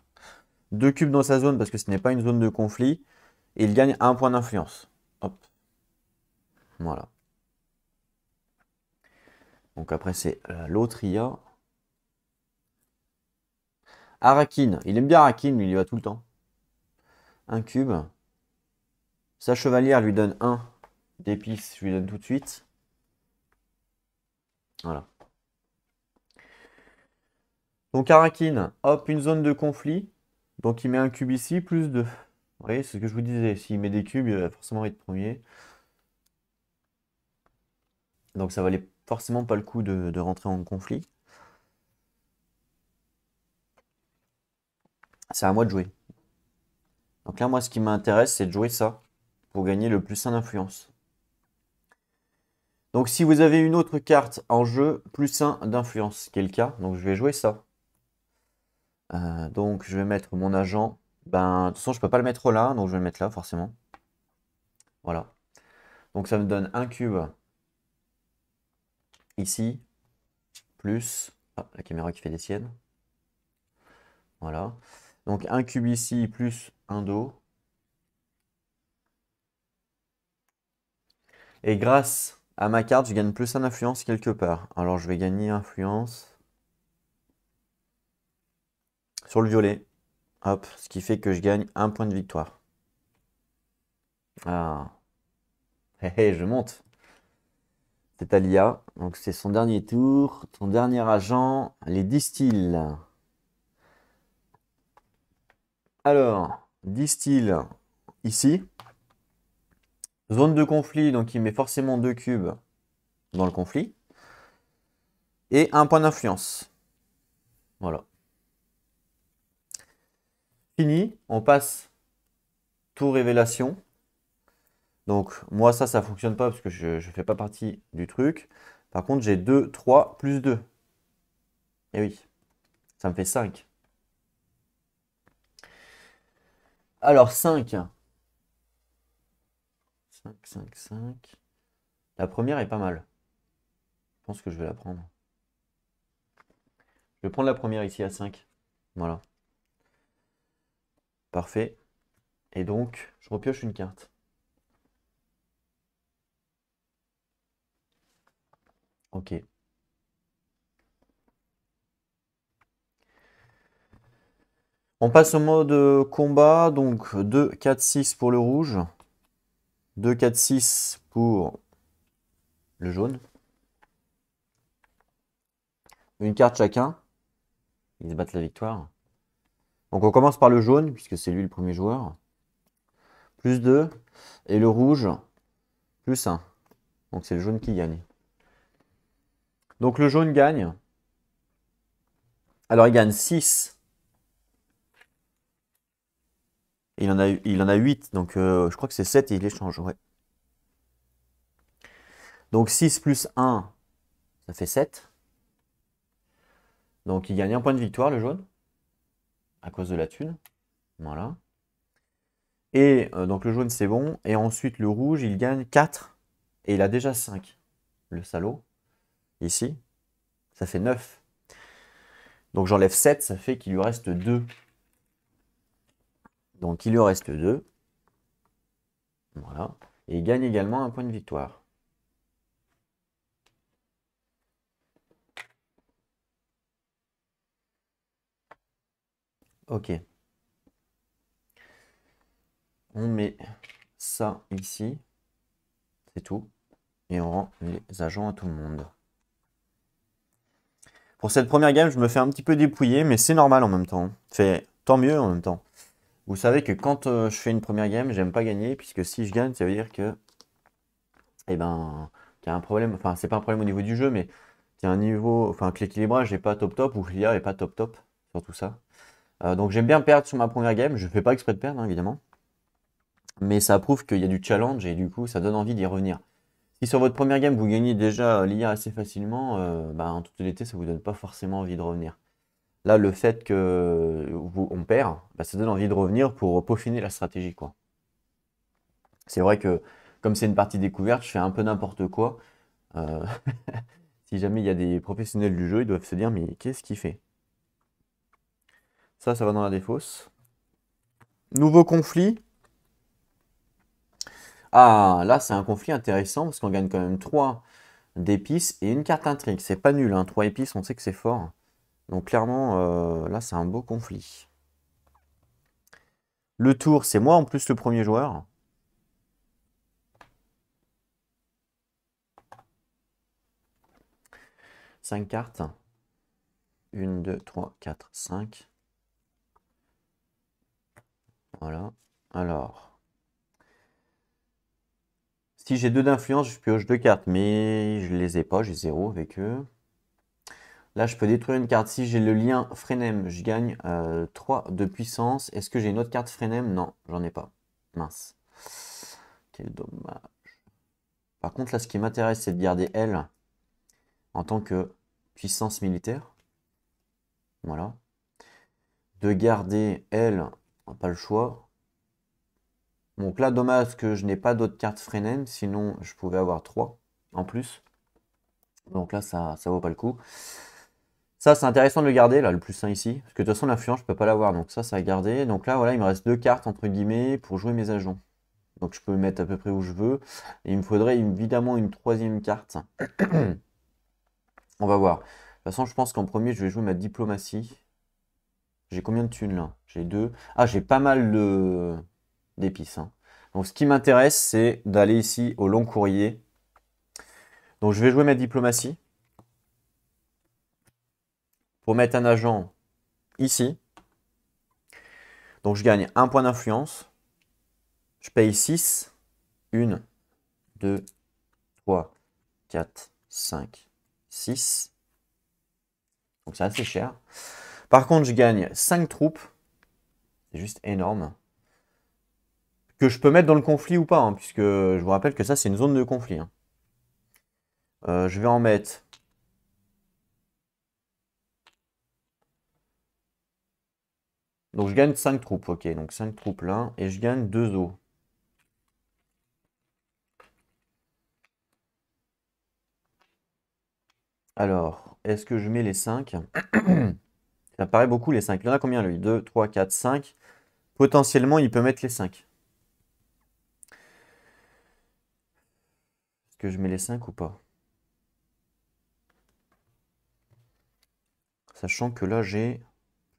2 cubes dans sa zone parce que ce n'est pas une zone de conflit. Et il gagne 1 point d'influence. Hop. Voilà. Donc après, c'est l'autre IA. Arakin. Il aime bien Arakin, lui, il y va tout le temps. Un cube. Sa chevalière lui donne 1 d'épices, je lui donne tout de suite. Voilà. Donc Arakin, hop, une zone de conflit. Donc il met un cube ici, plus 2. Vous voyez, c'est ce que je vous disais. S'il met des cubes, il va forcément être premier. Donc ça valait forcément pas le coup de rentrer en conflit. C'est à moi de jouer. Donc là, moi, ce qui m'intéresse, c'est de jouer ça pour gagner le plus 1 d'influence. Donc si vous avez une autre carte en jeu, plus 1 d'influence, ce qui est le cas, donc je vais jouer ça. Donc je vais mettre mon agent. Ben, de toute façon, je peux pas le mettre là, donc je vais le mettre là, forcément. Voilà. Donc ça me donne un cube ici, plus... Ah, la caméra qui fait des siennes. Voilà. Donc un cube ici, plus un dos. Et grâce à ma carte, je gagne plus 1 d'influence quelque part. Alors je vais gagner influence sur le violet. Hop, ce qui fait que je gagne 1 point de victoire. Ah, hé hé, je monte. C'est Alia, donc c'est son dernier tour, son dernier agent, les distilles. Alors, distilles ici. Zone de conflit, donc il met forcément 2 cubes dans le conflit. Et 1 point d'influence. Voilà. Fini, on passe tour révélation. Donc moi ça fonctionne pas parce que je ne fais pas partie du truc. Par contre j'ai 2, 3, plus 2. Et oui, ça me fait 5. Alors 5. 5, 5, 5. La première est pas mal. Je pense que je vais la prendre. Je vais prendre la première ici à 5. Voilà. Parfait. Et donc, je repioche une carte. Ok. On passe au mode combat. Donc 2, 4, 6 pour le rouge. 2, 4, 6 pour le jaune. Une carte chacun. Ils se battent la victoire. Donc on commence par le jaune, puisque c'est lui le premier joueur. Plus 2. Et le rouge, plus 1. Donc c'est le jaune qui gagne. Donc le jaune gagne. Alors il gagne 6. Il en a 8. Donc je crois que c'est 7 et il échange. Ouais. Donc 6 plus 1, ça fait 7. Donc il gagne 1 point de victoire, le jaune, à cause de la thune. Voilà. Et donc le jaune, c'est bon. Et ensuite, le rouge, il gagne 4. Et il a déjà 5. Le salaud. Ici, ça fait 9. Donc j'enlève 7, ça fait qu'il lui reste 2. Donc il lui reste 2. Voilà. Et il gagne également 1 point de victoire. Ok. On met ça ici. C'est tout. Et on rend les agents à tout le monde. Pour cette première game, je me fais un petit peu dépouiller, mais c'est normal en même temps. Fait tant mieux en même temps. Vous savez que quand je fais une première game, j'aime pas gagner, puisque si je gagne, ça veut dire que, eh ben, qu'il y a un problème. Enfin, c'est pas un problème au niveau du jeu, mais qu'il y a un niveau, enfin, que l'équilibrage n'est pas top top, ou que l'IA est pas top top, sur tout ça. Donc j'aime bien perdre sur ma première game. Je fais pas exprès de perdre, hein, évidemment. Mais ça prouve qu'il y a du challenge et du coup, ça donne envie d'y revenir. Si sur votre première game, vous gagnez déjà l'IA assez facilement, bah, en toute honnêteté, ça vous donne pas forcément envie de revenir. Là, le fait que on perd, bah, ça donne envie de revenir pour peaufiner la stratégie, quoi. C'est vrai que comme c'est une partie découverte, je fais un peu n'importe quoi. Euh, si jamais il y a des professionnels du jeu, ils doivent se dire, mais qu'est-ce qu'il fait? Ça va dans la défausse. Nouveau conflit. Ah, là, c'est un conflit intéressant parce qu'on gagne quand même 3 d'épices et une carte intrigue. C'est pas nul, hein. 3 épices, on sait que c'est fort. Donc clairement, là, c'est un beau conflit. Le tour, c'est moi en plus le premier joueur. Cinq cartes. 1, 2, 3, 4, 5. Voilà. Alors, si j'ai 2 d'influence, je pioche 2 cartes, mais je les ai pas, j'ai 0 avec eux. Là, je peux détruire une carte. Si j'ai le lien Frenem, je gagne 3 de puissance. Est-ce que j'ai une autre carte Frenem? Non, j'en ai pas. Mince. Quel dommage. Par contre, là, ce qui m'intéresse, c'est de garder elle en tant que puissance militaire. Voilà. De garder elle, pas le choix. Donc là, dommage que je n'ai pas d'autres cartes Frenem, sinon je pouvais avoir 3 en plus. Donc là, ça vaut pas le coup. Ça, c'est intéressant de le garder, là, le plus 1 ici. Parce que de toute façon, l'influence, je peux pas l'avoir. Donc ça à garder. Donc là, voilà, il me reste 2 cartes, entre guillemets, pour jouer mes agents. Donc je peux le mettre à peu près où je veux. Et il me faudrait évidemment une 3e carte. On va voir. De toute façon, je pense qu'en premier, je vais jouer ma diplomatie. J'ai combien de thunes, là? J'ai 2. Ah, j'ai pas mal d'épices, hein. Donc ce qui m'intéresse, c'est d'aller ici au long courrier. Donc je vais jouer ma diplomatie. Pour mettre un agent ici. Donc je gagne 1 point d'influence. Je paye 6. 1, 2, 3, 4, 5, 6. Donc c'est assez cher. Par contre, je gagne 5 troupes. C'est juste énorme. Que je peux mettre dans le conflit ou pas, hein, puisque je vous rappelle que ça, c'est une zone de conflit, hein. Je vais en mettre. Donc je gagne 5 troupes, ok. Donc 5 troupes là. Et je gagne 2 eaux. Alors, est-ce que je mets les 5? Ça paraît beaucoup les 5. Il y en a combien lui? 2, 3, 4, 5. Potentiellement, il peut mettre les 5. Est-ce que je mets les 5 ou pas? Sachant que là, j'ai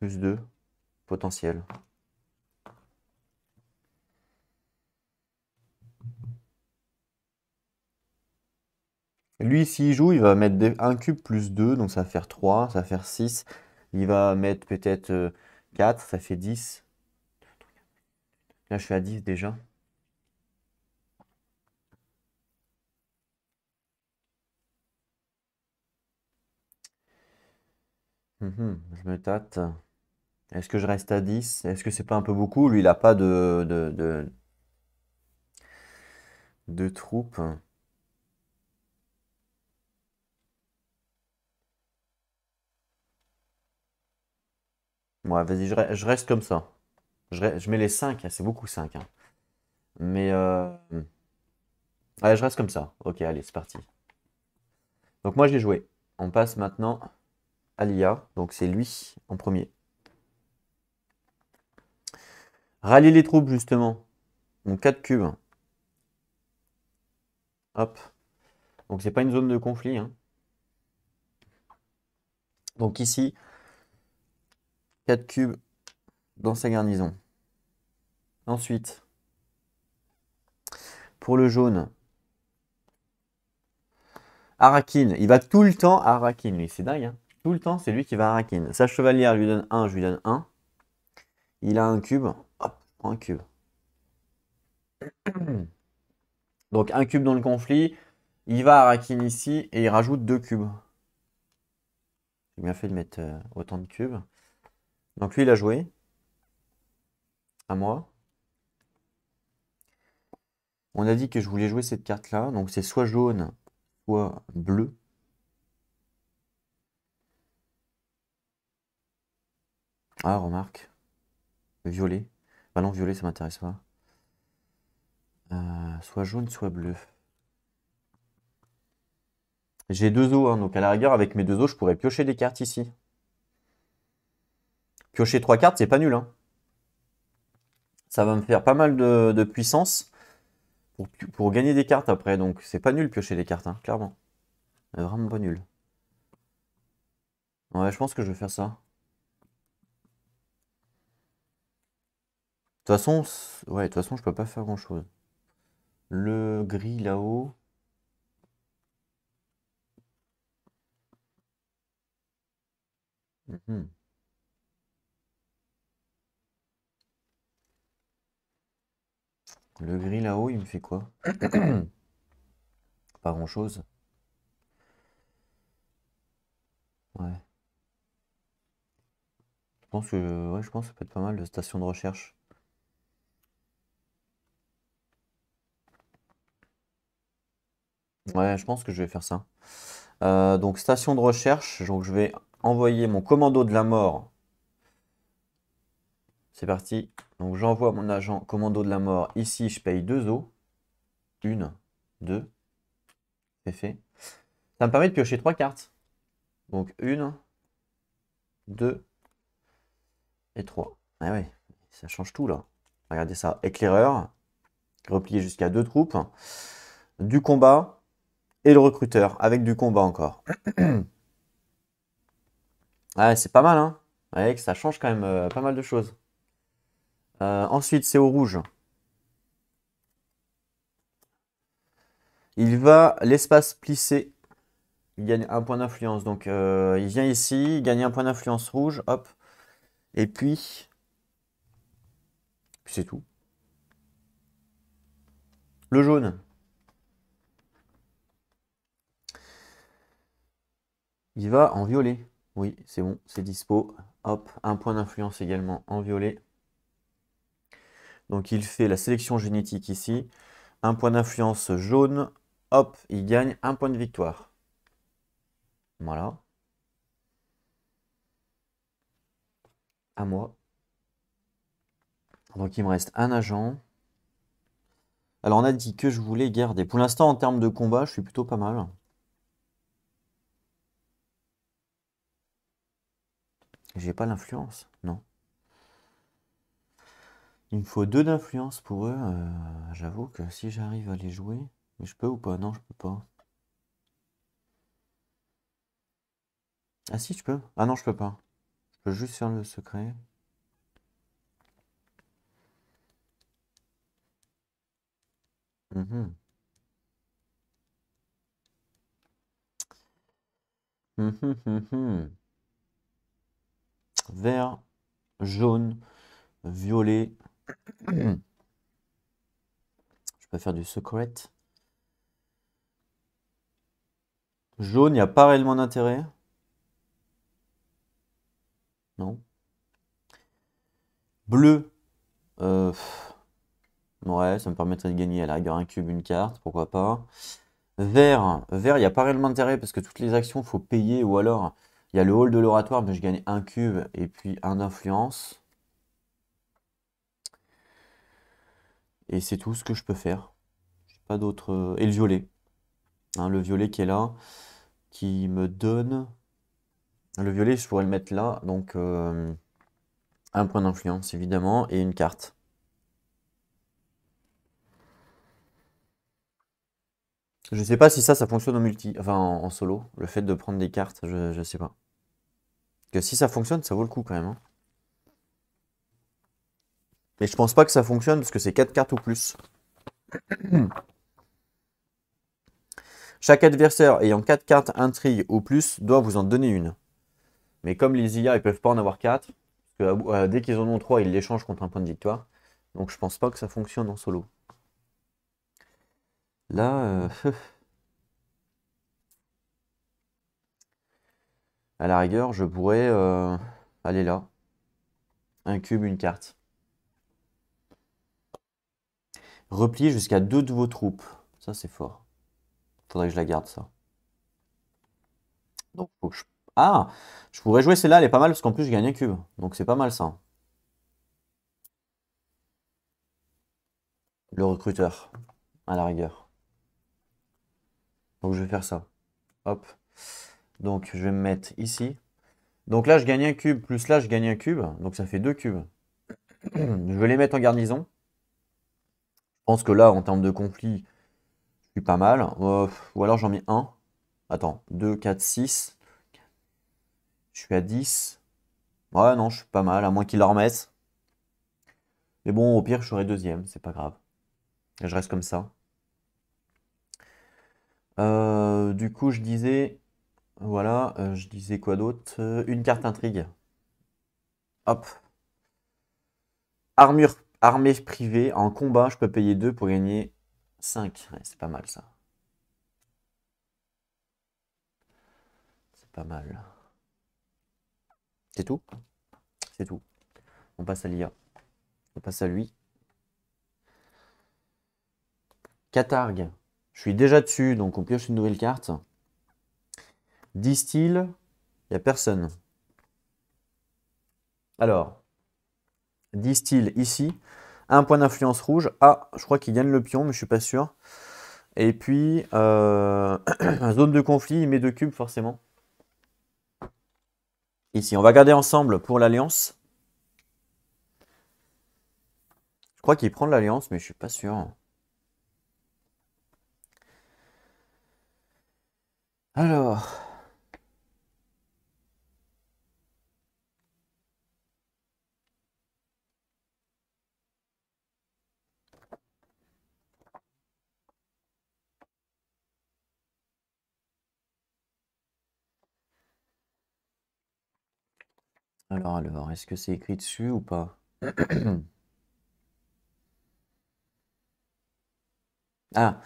plus 2 potentiel. Lui, s'il joue, il va mettre un cube plus 2, donc ça va faire 3, ça va faire 6. Il va mettre peut-être 4, ça fait 10. Là, je suis à 10 déjà. Je me tâte. Est-ce que je reste à 10? Est-ce que c'est pas un peu beaucoup? Lui, il n'a pas de troupes. Ouais, vas-y, je reste comme ça. Je mets les 5, hein, c'est beaucoup 5, hein. Mais ouais, je reste comme ça. Ok, allez, c'est parti. Donc moi, j'ai joué. On passe maintenant à l'IA. Donc c'est lui en premier. Rallier les troupes, justement. Donc 4 cubes. Hop. Donc c'est pas une zone de conflit, hein. Donc ici, 4 cubes dans sa garnison. Ensuite, Pour le jaune, Arakin. Il va tout le temps à Arakin, lui. C'est dingue, hein. Tout le temps, c'est lui qui va à Arakin. Sa chevalière lui donne 1, je lui donne 1. Il a un cube. Hop, un cube. Donc un cube dans le conflit. Il va à Arakin ici et il rajoute 2 cubes. J'ai bien fait de mettre autant de cubes. Donc lui, il a joué. À moi. On a dit que je voulais jouer cette carte-là. Donc c'est soit jaune, soit bleu. Ah, remarque. Violet. Bah non, violet, ça m'intéresse pas. Soit jaune, soit bleu. J'ai 2 os, hein, donc à la rigueur, avec mes 2 os, je pourrais piocher des cartes ici. Piocher 3 cartes, c'est pas nul, hein. Ça va me faire pas mal de puissance pour gagner des cartes après. Donc c'est pas nul piocher des cartes, hein, clairement. Vraiment pas nul. Ouais, je pense que je vais faire ça. De toute façon, ouais, de toute façon, je peux pas faire grand-chose. Le gris là-haut. Mhm. Le gris là-haut, il me fait quoi? Pas grand-chose. Ouais. Ouais, je pense que ça peut être pas mal de station de recherche. Ouais, je pense que je vais faire ça. Donc station de recherche, donc je vais envoyer mon commando de la mort. C'est parti. Donc j'envoie mon agent commando de la mort. Ici, je paye 2 os. 1, 2. C'est fait. Ça me permet de piocher 3 cartes. Donc 1, 2 et 3. Ah ouais, ça change tout là. Regardez ça. Éclaireur. Replié jusqu'à 2 troupes. Du combat. Et le recruteur. Avec du combat encore. Ouais, c'est pas mal, hein. Ouais, ça change quand même pas mal de choses. Ensuite, c'est au rouge. Il va l'espace plissé. Il gagne un point d'influence. Donc, il vient ici, il gagne un point d'influence rouge. Hop. Et puis c'est tout. Le jaune. Il va en violet. Oui, c'est bon, c'est dispo. Hop, un point d'influence également en violet. Donc, il fait la sélection génétique ici. Un point d'influence jaune. Hop, il gagne un point de victoire. Voilà. À moi. Donc il me reste un agent. Alors on a dit que je voulais garder. Pour l'instant en termes de combat, je suis plutôt pas mal. J'ai pas l'influence, non. Il me faut 2 d'influence pour eux. J'avoue que si j'arrive à les jouer... Mais je peux ou pas? Non, je peux pas. Ah si, je peux. Ah non, je peux pas. Je peux juste faire le secret. Mhm. Mhm, mhm. Vert, jaune, violet. Je peux faire du secret. Jaune, il n'y a pas réellement d'intérêt. Non. Bleu. Ouais, ça me permettrait de gagner à la rigueur un cube, une carte, pourquoi pas. Vert, vert, il n'y a pas réellement d'intérêt parce que toutes les actions, il faut payer ou alors il y a le hall de l'oratoire, mais je gagne un cube et puis un d'influence. Et c'est tout ce que je peux faire. J'ai pas d'autre. Et le violet. Hein, le violet qui est là, qui me donne. Le violet, je pourrais le mettre là, donc un point d'influence évidemment et une carte. Je sais pas si ça fonctionne en multi, enfin en solo, le fait de prendre des cartes, je sais pas. Que si ça fonctionne, ça vaut le coup quand même, hein. Mais je pense pas que ça fonctionne parce que c'est 4 cartes ou plus. Chaque adversaire ayant 4 cartes intrigue ou plus doit vous en donner une. Mais comme les IA, ils peuvent pas en avoir 4, parce que dès qu'ils en ont 3, ils l'échangent contre un point de victoire. Donc je pense pas que ça fonctionne en solo. Là, à la rigueur, je pourrais aller là. Un cube, une carte. Replier jusqu'à 2 de vos troupes. Ça, c'est fort. Faudrait que je la garde, ça. Donc, faut que je... Ah! Je pourrais jouer celle-là, elle est pas mal, parce qu'en plus, je gagne un cube. Donc, c'est pas mal, ça. Le recruteur, à la rigueur. Donc, je vais faire ça. Hop. Donc, je vais me mettre ici. Donc là, je gagne un cube, plus là, je gagne un cube. Donc, ça fait 2 cubes. Je vais les mettre en garnison. Je pense que là, en termes de conflit, je suis pas mal. Ou alors, j'en mets un. Attends, 2, 4, 6. Je suis à 10. Ouais, non, je suis pas mal, à moins qu'ils la remettent. Mais bon, au pire, je serai deuxième, c'est pas grave. Je reste comme ça. Du coup, je disais... Voilà, je disais quoi d'autre? Une carte intrigue. Hop. Armée privée. En combat, je peux payer 2 pour gagner 5. Ouais, c'est pas mal, ça. C'est pas mal. C'est tout? C'est tout. On passe à l'IA. On passe à lui. Catargue. Je suis déjà dessus, donc on pioche une nouvelle carte. Distill, il n'y a personne. Alors, Distill ici. Un point d'influence rouge. Ah, je crois qu'il gagne le pion, mais je suis pas sûr. Et puis, zone de conflit, il met 2 cubes forcément. Ici, on va garder ensemble pour l'alliance. Je crois qu'il prend de l'alliance, mais je suis pas sûr. Alors. Alors, est-ce que c'est écrit dessus ou pas? Ah,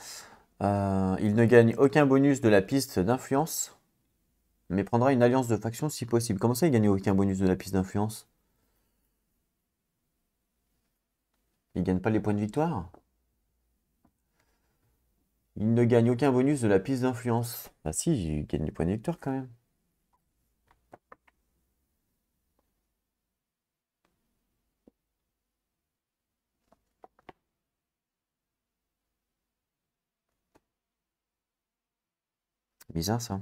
il ne gagne aucun bonus de la piste d'influence, mais prendra une alliance de faction si possible. Comment ça, il gagne aucun bonus de la piste d'influence? Il gagne pas les points de victoire? Il ne gagne aucun bonus de la piste d'influence. Ah si, il gagne les points de victoire quand même. Bizarre ça.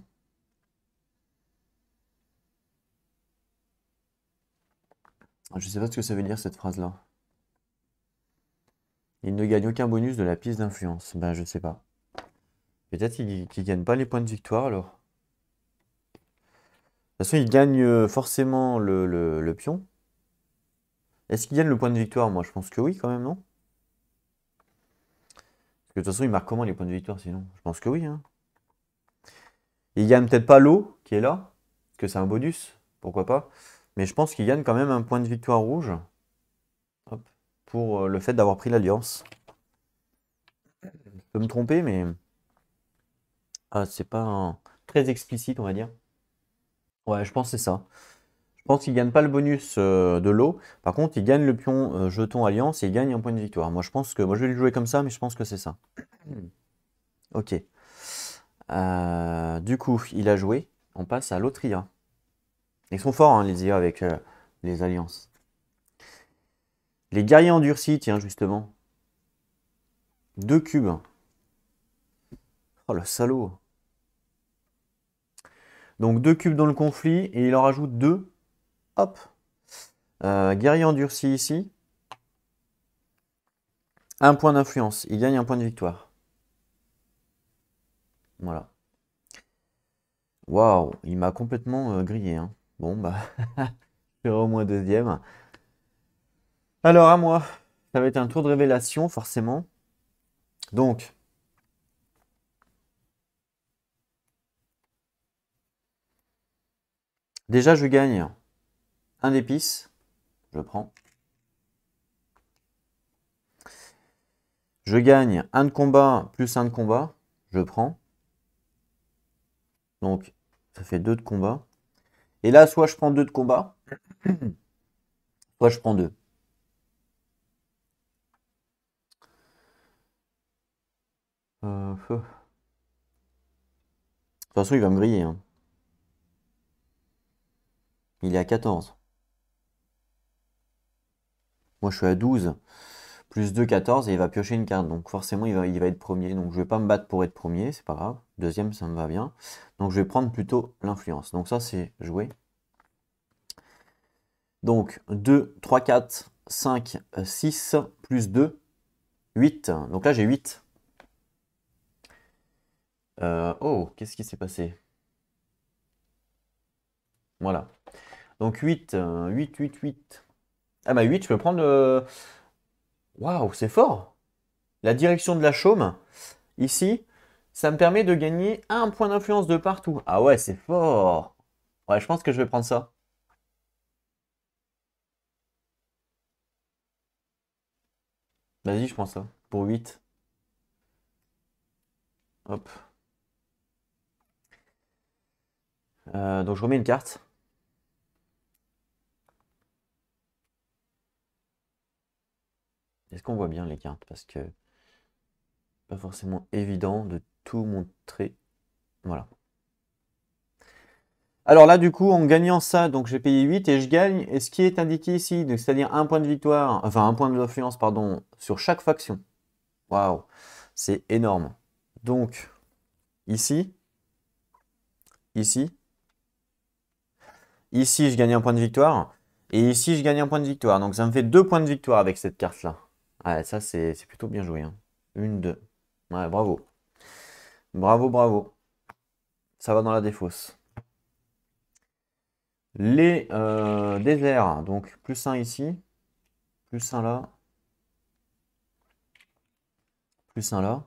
Je sais pas ce que ça veut dire cette phrase-là. Il ne gagne aucun bonus de la piste d'influence. Ben je sais pas. Peut-être qu'il gagne pas les points de victoire alors. De toute façon, il gagne forcément le pion. Est-ce qu'il gagne le point de victoire? Moi, je pense que oui, quand même, non? Parce que de toute façon, il marque comment les points de victoire sinon? Je pense que oui, hein. Il gagne peut-être pas l'eau qui est là, parce que c'est un bonus, pourquoi pas. Mais je pense qu'il gagne quand même un point de victoire rouge. Hop, pour le fait d'avoir pris l'alliance. Je peux me tromper, mais c'est pas très explicite, on va dire. Ouais, je pense que c'est ça. Je pense qu'il gagne pas le bonus de l'eau. Par contre, il gagne le pion jeton alliance et il gagne un point de victoire. Moi, je pense que. Moi, je vais le jouer comme ça, mais je pense que c'est ça. Ok. Du coup, il a joué. On passe à l'autre IA. Ils sont forts, hein, les IA avec les alliances. Les guerriers endurcis, tiens, justement. 2 cubes. Oh, le salaud. Donc, 2 cubes dans le conflit et il en rajoute 2. Hop. Guerrier endurci ici. Un point d'influence. Il gagne un point de victoire. Voilà. Waouh, il m'a complètement grillé, hein. Bon, bah, je serai au moins deuxième. Alors, à moi. Ça va être un tour de révélation, forcément. Donc, Déjà, je gagne un d'épices. Je prends. Je gagne un de combat plus un de combat. Je prends. Donc, ça fait 2 de combat. Et là, soit je prends 2 de combat, soit je prends 2. De toute façon, il va me griller, hein. Il est à 14. Moi, je suis à 12. Plus 2, 14. Et il va piocher une carte. Donc, forcément, il va être premier. Donc, je vais pas me battre pour être premier. C'est pas grave. Deuxième, ça me va bien. Donc, je vais prendre plutôt l'influence. Donc, ça, c'est joué. Donc, 2, 3, 4, 5, 6, plus 2, 8. Donc là, j'ai 8. Oh, qu'est-ce qui s'est passé? Voilà. Donc 8, 8, 8, 8. Ah bah 8, je peux prendre le... Waouh, c'est fort! La direction de la chaume, ici, ça me permet de gagner un point d'influence de partout. Ah ouais, c'est fort! Ouais, je pense que je vais prendre ça. Vas-y, je prends ça. Pour 8. Hop. Donc je remets une carte. Est-ce qu'on voit bien les cartes? Parce que pas forcément évident de tout montrer. Voilà. Alors là, du coup, en gagnant ça, donc j'ai payé 8 et je gagne. Et ce qui est indiqué ici, c'est-à-dire un point de victoire, enfin un point d'influence, pardon, sur chaque faction. Waouh, c'est énorme. Donc, ici, ici, ici, je gagne un point de victoire. Et ici, je gagne un point de victoire. Donc, ça me fait 2 points de victoire avec cette carte-là. Ouais, ça, c'est plutôt bien joué, hein. Une, deux. Ouais, bravo. Bravo, bravo. Ça va dans la défausse. Les déserts, donc plus un ici, plus un là, plus un là.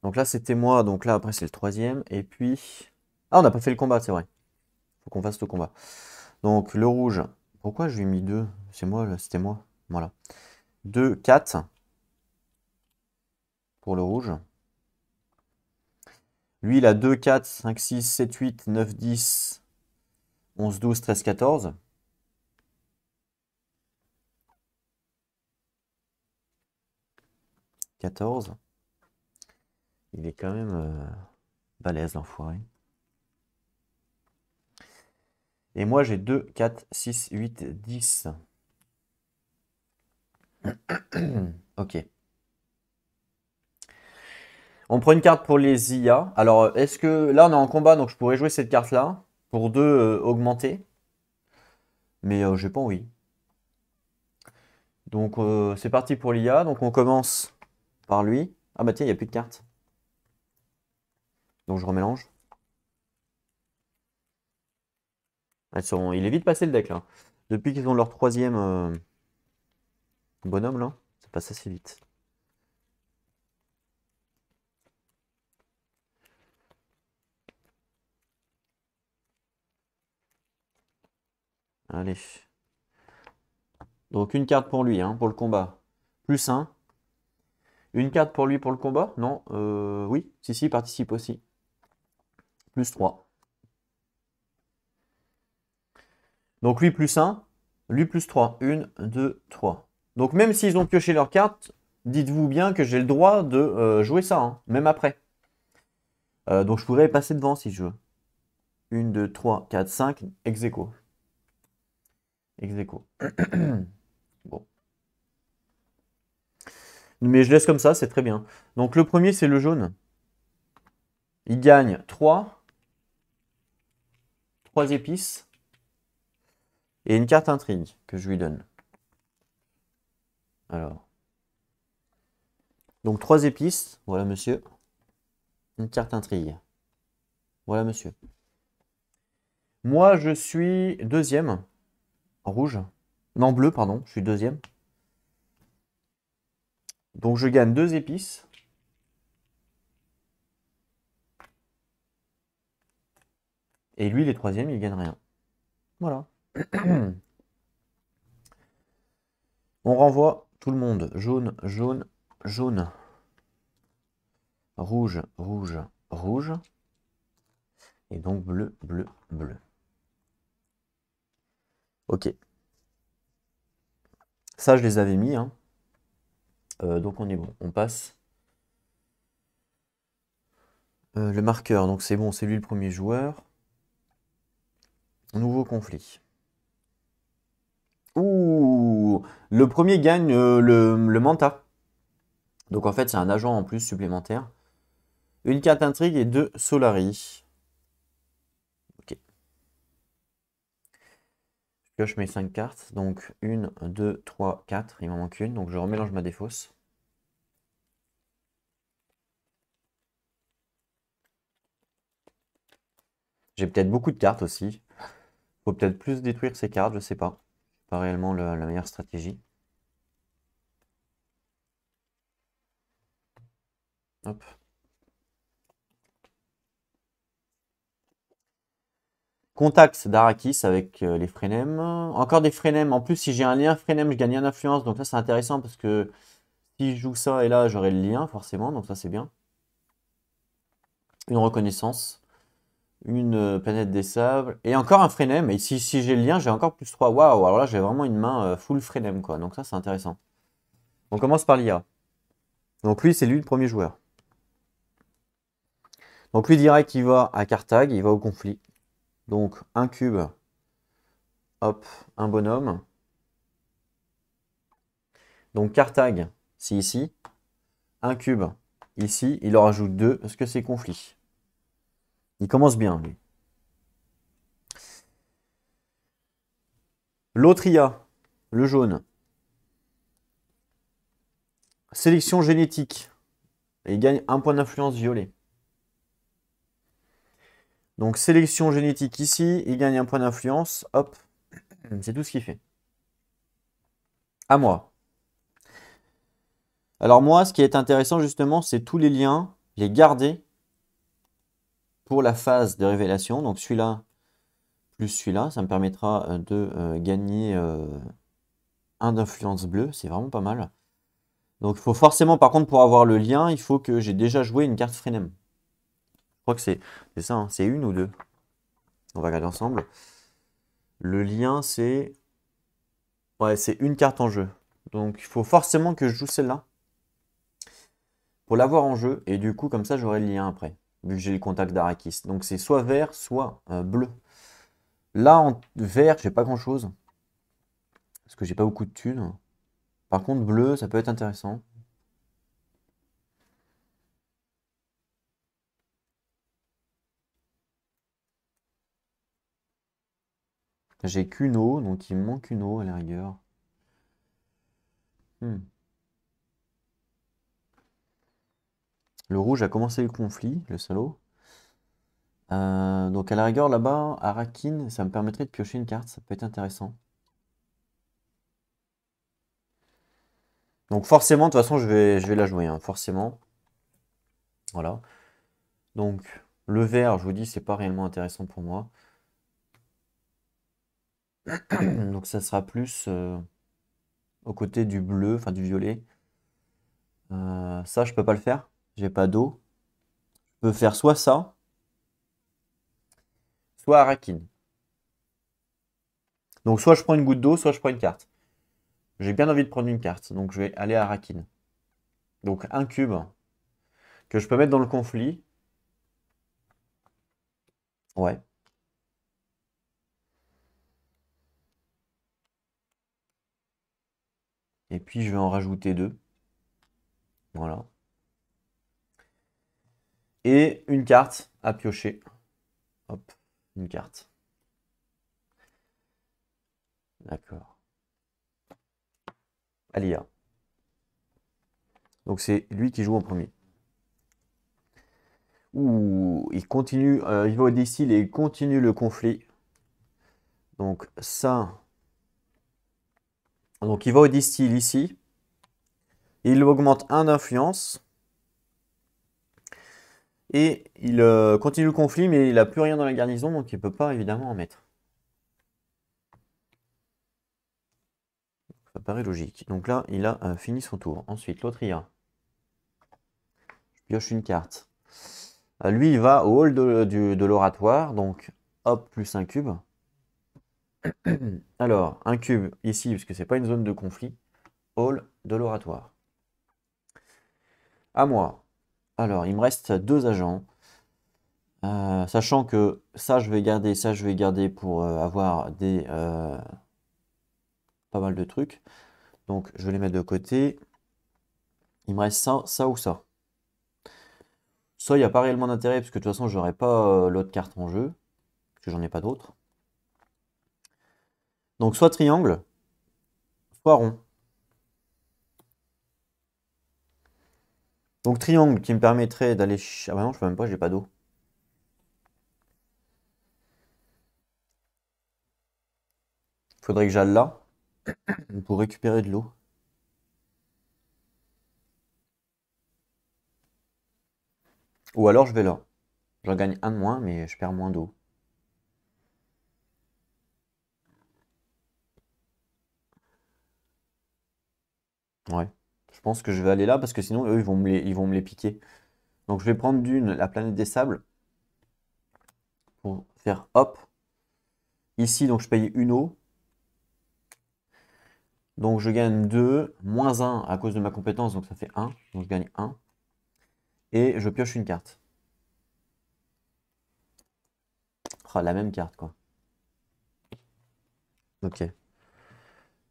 Donc là, c'était moi, donc là, après, c'est le troisième. Et puis... Ah, on n'a pas fait le combat, c'est vrai. Faut qu'on fasse le combat. Donc, le rouge. Pourquoi je lui ai mis 2? C'est moi, là, c'était moi. Voilà. 2, 4 pour le rouge. Lui, il a 2, 4, 5, 6, 7, 8, 9, 10, 11, 12, 13, 14. 14. Il est quand même balèze, l'enfoiré. Et moi, j'ai 2, 4, 6, 8, 10. Ok. On prend une carte pour les IA. Alors, est-ce que... Là, on est en combat, donc je pourrais jouer cette carte-là. Pour 2 augmenter. Mais j'ai pas envie. Donc, c'est parti pour l'IA. Donc, on commence par lui. Ah bah tiens, il n'y a plus de cartes. Donc, je remélange. Il est vite passé le deck, là. Depuis qu'ils ont leur troisième bonhomme, là, ça passe assez vite. Allez. Donc, une carte pour lui, hein, pour le combat. Plus 1. Une carte pour lui pour le combat? Non. Oui, si, il participe aussi. Plus 3. Donc, lui plus 1. Lui plus 3. 1, 2, 3. Donc, même s'ils ont pioché leur carte, dites-vous bien que j'ai le droit de jouer ça, hein, même après. Donc, je pourrais passer devant si je veux. 1, 2, 3, 4, 5, ex aequo. Ex aequo. Bon. Mais je laisse comme ça, c'est très bien. Donc le premier, c'est le jaune. Il gagne 3 épices et une carte intrigue que je lui donne. Alors. Donc 3 épices, voilà monsieur. Une carte intrigue. Voilà monsieur. Moi, je suis deuxième. En rouge. Non, bleu, pardon. Je suis deuxième. Donc je gagne 2 épices. Et lui, les troisièmes, il gagne rien. Voilà. On renvoie tout le monde. Jaune, jaune, jaune. Rouge, rouge, rouge. Et donc bleu, bleu, bleu. Ok. Ça, je les avais mis. Hein. Donc on est bon. On passe. Le marqueur, donc c'est bon, c'est lui le premier joueur. Nouveau conflit. Ouh, le premier gagne le Manta. Donc en fait, c'est un agent en plus supplémentaire. Une carte intrigue et 2 Solari. Ok. Je pioche mes 5 cartes. Donc 1, 2, 3, 4. Il m'en manque une. Donc je remélange ma défausse. J'ai peut-être beaucoup de cartes aussi. Faut peut-être plus détruire ces cartes, je sais pas. Pas réellement la meilleure stratégie. Hop. Contact d'Arakis avec les Frenem. Encore des Frenem. En plus, si j'ai un lien Frenem, je gagne un influence. Donc là, c'est intéressant parce que si je joue ça et là, j'aurai le lien forcément. Donc ça, c'est bien. Une reconnaissance. Une planète des sables. Et encore un Frenem. Et si j'ai le lien, j'ai encore plus 3. Waouh! Alors là, j'ai vraiment une main full Frenem, quoi. Donc ça, c'est intéressant. On commence par l'IA. Donc lui, c'est lui le premier joueur. Donc lui, direct, il va à Carthage. Il va au conflit. Donc un cube. Hop, un bonhomme. Donc Carthage, c'est ici. Un cube, ici. Il en rajoute 2 parce que c'est conflit. Il commence bien, lui. L'autre IA, le jaune. Sélection génétique. Et il gagne un point d'influence violet. Donc sélection génétique ici, il gagne un point d'influence. Hop, c'est tout ce qu'il fait. À moi. Alors moi, ce qui est intéressant justement, c'est tous les liens, les garder pour la phase de révélation. Donc celui-là plus celui-là, ça me permettra de gagner un d'influence bleue. C'est vraiment pas mal. Donc il faut forcément, par contre, pour avoir le lien, il faut que j'ai déjà joué une carte Frenem. Je crois que c'est ça, hein, c'est une ou deux. On va regarder ensemble. Le lien, c'est... Ouais, c'est une carte en jeu. Donc il faut forcément que je joue celle-là pour l'avoir en jeu. Et du coup, comme ça, j'aurai le lien après, vu que j'ai le contact d'Arakis. Donc c'est soit vert, soit bleu. Là, en vert, j'ai pas grand-chose. Parce que j'ai pas beaucoup de thunes. Par contre, bleu, ça peut être intéressant. J'ai qu'une eau, donc il me manque une eau à la rigueur. Hmm. Le rouge a commencé le conflit, le salaud. Donc à la rigueur là-bas, Arakin, ça me permettrait de piocher une carte, ça peut être intéressant. Donc forcément, de toute façon, je vais la jouer, hein, forcément. Voilà. Donc le vert, je vous dis, c'est pas réellement intéressant pour moi. Donc ça sera plus aux côtés du bleu, enfin du violet. Ça, je peux pas le faire. J'ai pas d'eau. Je peux faire soit ça, soit Arakin. Donc soit je prends une goutte d'eau, soit je prends une carte. J'ai bien envie de prendre une carte, donc je vais aller à Arakin. Donc un cube que je peux mettre dans le conflit. Ouais. Et puis je vais en rajouter deux. Voilà. Et une carte à piocher. Hop, une carte. D'accord. Alia. Donc c'est lui qui joue en premier. Ouh, il continue, il va au décile et il continue le conflit. Donc ça. Donc il va au distil ici. Il augmente un d'influence. Et il continue le conflit, mais il n'a plus rien dans la garnison, donc il ne peut pas évidemment en mettre. Ça paraît logique. Donc là, il a fini son tour. Ensuite, l'autre IA. Je pioche une carte. Lui, il va au hall de l'oratoire, donc hop, plus un cube. Alors, un cube ici, puisque c'est pas une zone de conflit. Hall de l'oratoire. À moi. Alors, il me reste 2 agents. Sachant que ça, je vais garder, ça, je vais garder pour avoir pas mal de trucs. Donc, je vais les mettre de côté. Il me reste ça, ça ou ça. Ça, il n'y a pas réellement d'intérêt, parce que de toute façon, je n'aurai pas l'autre carte en jeu, parce que j'en ai pas d'autres. Donc, soit triangle, soit rond. Donc, triangle qui me permettrait d'aller... Ah bah non, je peux même pas, j'ai pas d'eau. Faudrait que j'aille là, pour récupérer de l'eau. Ou alors, je vais là. J'en gagne un de moins, mais je perds moins d'eau. Ouais. Je pense que je vais aller là, parce que sinon, eux, ils vont me les piquer. Donc, je vais prendre d'une, la planète des sables, pour faire hop. Ici, donc, je paye une eau. Donc, je gagne 2, moins 1 à cause de ma compétence, donc ça fait 1. Donc, je gagne 1. Et je pioche une carte. Ah, la même carte, quoi. Ok.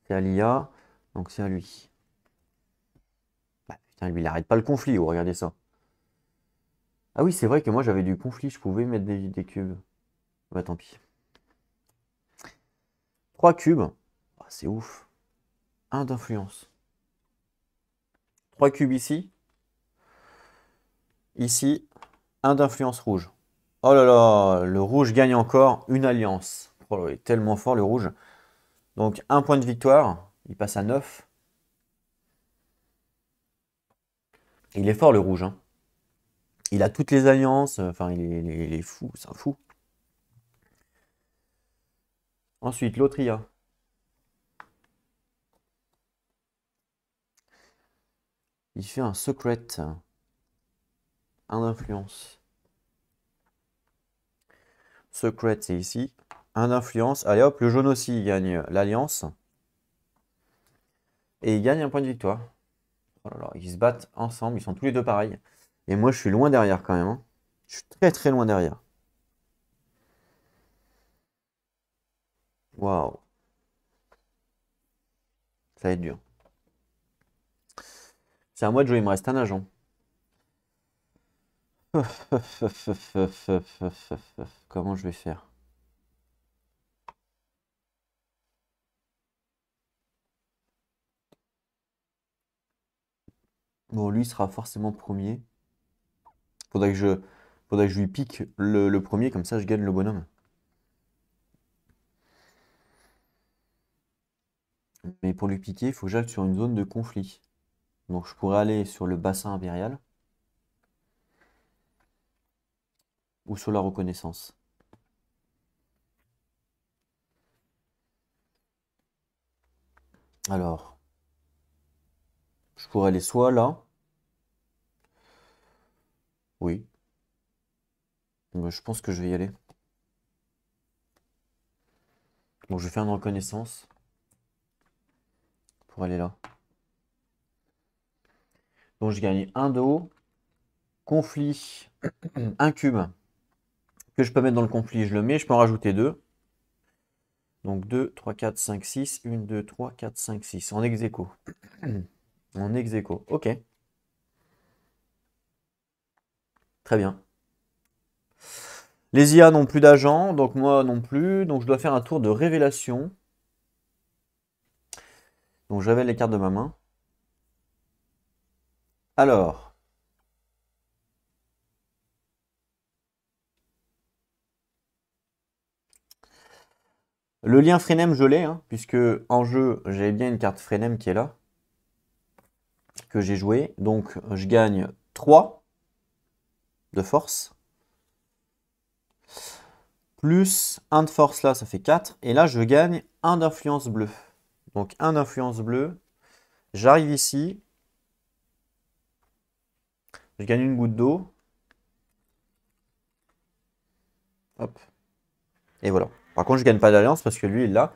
C'est à l'IA, donc c'est à lui. Bah, putain, lui, il arrête pas le conflit, oh, regardez ça. Ah oui, c'est vrai que moi, j'avais du conflit, je pouvais mettre des cubes. Bah, tant pis. 3 cubes. Ah, c'est ouf. 1 d'influence. 3 cubes ici. Ici, 1 d'influence rouge. Oh là là, le rouge gagne encore une alliance. Oh là, il est tellement fort, le rouge. Donc, 1 point de victoire. Il passe à 9. Il est fort, le rouge, hein. Il a toutes les alliances. Enfin, il est fou, c'est un fou. Ensuite, l'autre IA. Il fait un secret. 1 d'influence. Secret, c'est ici. 1 d'influence. Allez hop, le jaune aussi, il gagne l'alliance. Et il gagne un point de victoire. Oh là là, ils se battent ensemble, ils sont tous les deux pareils. Et moi, je suis loin derrière quand même, hein. Je suis très très loin derrière. Waouh. Ça va être dur. C'est à moi de jouer, il me reste un agent. Comment je vais faire? Bon, lui sera forcément premier. Faudrait que je, faudrait que je lui pique le premier, comme ça je gagne le bonhomme. Mais pour lui piquer, il faut que j'aille sur une zone de conflit. Donc je pourrais aller sur le bassin impérial ou sur la reconnaissance. Alors, je pourrais aller soit là. Oui. Je pense que je vais y aller. Bon, je vais faire une reconnaissance pour aller là. Donc je gagne un d'eau. Conflit, un cube que je peux mettre dans le conflit, je le mets. Je peux en rajouter 2. Donc 2, 3, 4, 5, 6. 1, 2, 3, 4, 5, 6. En ex-aequo. En ex-aequo. Ok. Très bien. Les IA n'ont plus d'agents, donc moi non plus. Donc je dois faire un tour de révélation. Donc je révèle les cartes de ma main. Alors. Le lien Frenem, je l'ai, hein, puisque en jeu, j'ai bien une carte Frenem qui est là. Que j'ai joué. Donc je gagne 3. de force. Plus 1 de force là, ça fait 4. Et là, je gagne 1 d'influence bleue. Donc 1 d'influence bleue. J'arrive ici. Je gagne une goutte d'eau. Hop. Et voilà. Par contre, je gagne pas d'alliance parce que lui, il l'a.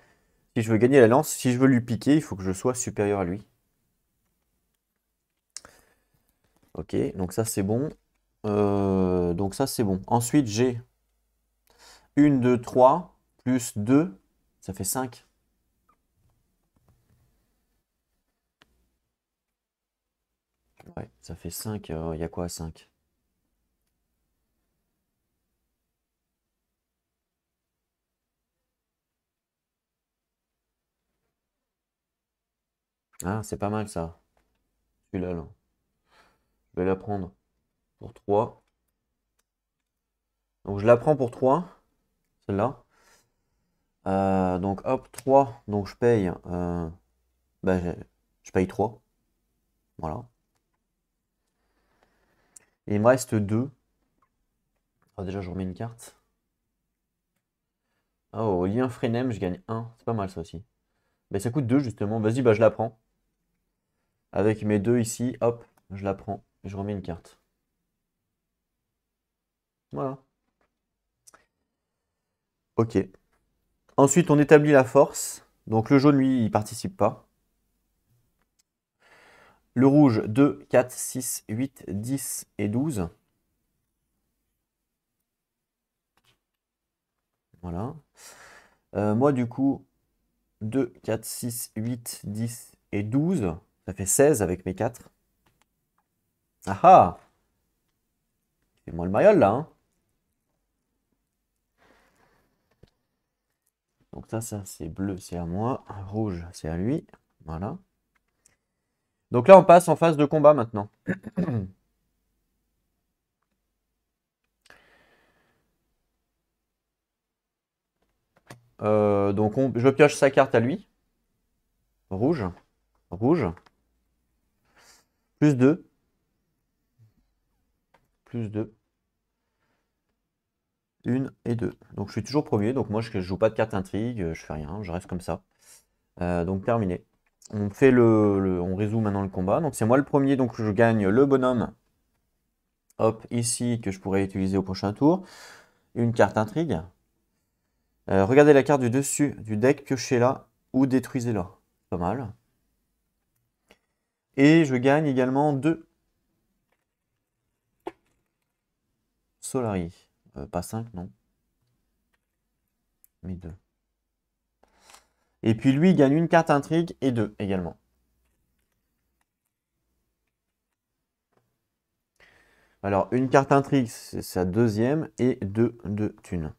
Si je veux gagner l'alliance, si je veux lui piquer, il faut que je sois supérieur à lui. Ok, donc ça c'est bon. Donc ça c'est bon. Ensuite, j'ai 1, 2, 3, plus 2, ça fait 5. Ouais, ça fait 5. Il y a quoi à 5? Ah, c'est pas mal ça. Celui-là, là. Je vais la prendre pour 3. Donc je la prends pour 3, celle-là. Donc hop, 3. Donc je paye. Bah, je paye 3. Voilà. Et il me reste 2. Ah, déjà, je remets une carte. Oh, au lien Frenem, je gagne 1. C'est pas mal ça aussi. Bah, ça coûte 2 justement. Vas-y, bah, je la prends. Avec mes 2 ici, hop, je la prends. Et je remets une carte. Voilà. Ok. Ensuite, on établit la force. Donc le jaune, lui, il participe pas. Le rouge, 2, 4, 6, 8, 10 et 12. Voilà. Moi, du coup, 2, 4, 6, 8, 10 et 12. Ça fait 16 avec mes 4. Ah ah! Fais-moi le mariole là, hein. Donc ça c'est bleu, c'est à moi. Rouge, c'est à lui. Voilà. Donc là, on passe en phase de combat maintenant. Donc je pioche sa carte à lui. Rouge. Rouge. Plus 2. Plus 2. 1 et 2. Donc je suis toujours premier. Donc moi, je ne joue pas de carte intrigue. Je fais rien. Je reste comme ça. Donc terminé. On fait on résout maintenant le combat. Donc c'est moi le premier. Donc je gagne le bonhomme. Hop, ici, que je pourrais utiliser au prochain tour. Une carte intrigue. Regardez la carte du dessus du deck, piochez-la ou détruisez-la. Pas mal. Et je gagne également 2 Solari. Pas 5, non. Mais 2. Et puis lui, il gagne une carte intrigue et 2 également. Alors, une carte intrigue, c'est sa deuxième et 2 de thunes.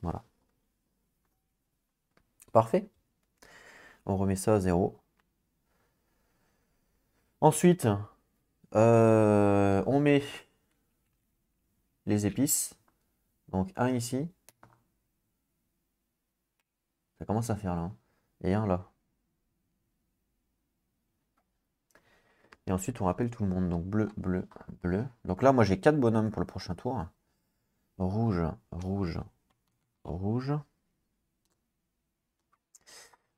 Voilà. Parfait. On remet ça à 0. Ensuite, on met les épices. Donc un ici. Ça commence à faire là, hein. Et un là. Et ensuite, on rappelle tout le monde. Donc bleu, bleu, bleu. Donc là, moi, j'ai 4 bonhommes pour le prochain tour. Rouge, rouge, rouge.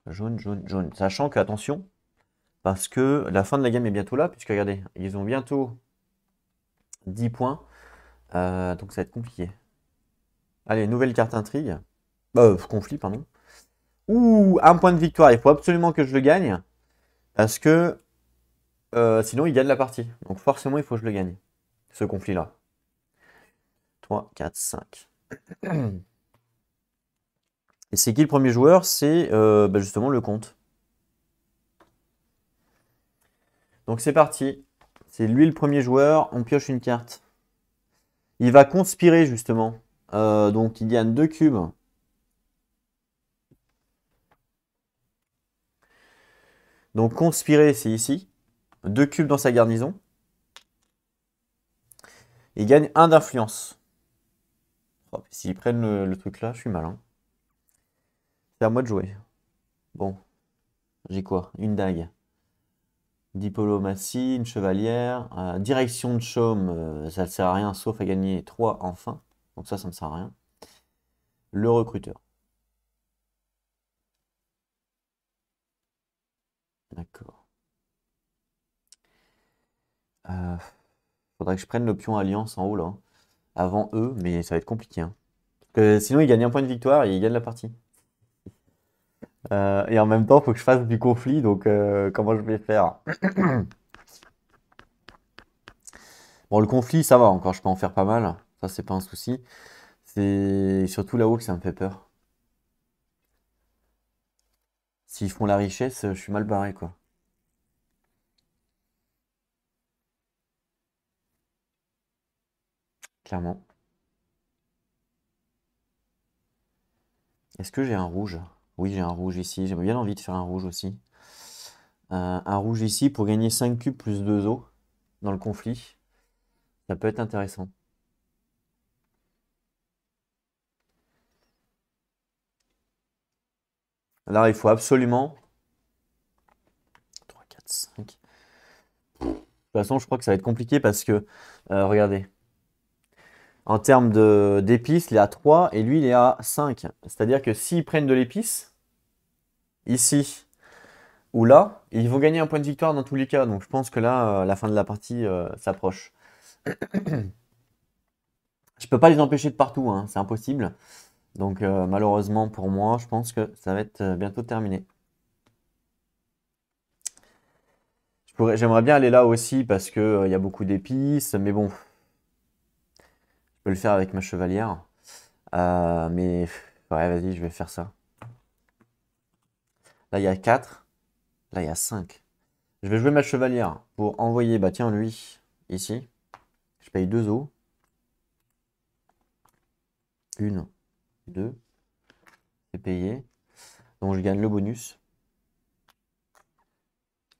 Jaune, jaune, jaune. Sachant que, attention, parce que la fin de la game est bientôt là, puisque regardez, ils ont bientôt 10 points. Donc ça va être compliqué. Allez, nouvelle carte intrigue. Conflit, pardon. Ouh, un point de victoire. Il faut absolument que je le gagne. Parce que sinon, il gagne la partie. Donc forcément, il faut que je le gagne. Ce conflit-là. 3, 4, 5. Et c'est qui le premier joueur? C'est justement le comte. Donc c'est parti. C'est lui le premier joueur. On pioche une carte. Il va conspirer justement. Donc il gagne 2 cubes. Donc conspirer, c'est ici. 2 cubes dans sa garnison. Il gagne 1 d'influence. Oh, s'ils prennent le truc là, je suis malin. C'est à moi de jouer. Bon, j'ai quoi? Une dague. Diplomatie, une chevalière. Direction de chaume, ça ne sert à rien sauf à gagner 3 enfin. Donc ça me sert à rien. Le recruteur. D'accord. Faudrait que je prenne le pion alliance en haut là. Avant eux, mais ça va être compliqué, hein. Parce que sinon, ils gagnent un point de victoire et ils gagnent la partie. Et en même temps, il faut que je fasse du conflit, donc comment je vais faire? Bon, le conflit, ça va encore, je peux en faire pas mal. Ça, c'est pas un souci. C'est surtout là-haut que ça me fait peur. S'ils font la richesse, je suis mal barré, quoi. Clairement. Est-ce que j'ai un rouge? Oui, j'ai un rouge ici. J'aimerais bien envie de faire un rouge aussi. Un rouge ici pour gagner 5 cubes plus 2 os dans le conflit. Ça peut être intéressant. Là, il faut absolument 3, 4, 5. De toute façon, je crois que ça va être compliqué parce que, regardez, en termes d'épices, il est à 3 et lui, il est à 5. C'est-à-dire que s'ils prennent de l'épice, ici ou là, ils vont gagner un point de victoire dans tous les cas. Donc je pense que là, la fin de la partie s'approche. Je peux pas les empêcher de partout, hein, c'est impossible. Donc malheureusement pour moi, je pense que ça va être bientôt terminé. J'aimerais bien aller là aussi parce que il y a beaucoup d'épices, mais bon, je peux le faire avec ma chevalière. Mais ouais, vas-y, je vais faire ça. Là, il y a 4. Là, il y a 5. Je vais jouer ma chevalière pour envoyer, bah tiens, lui, ici. Je paye 2 os. 1, 2. C'est payé. Donc, je gagne le bonus.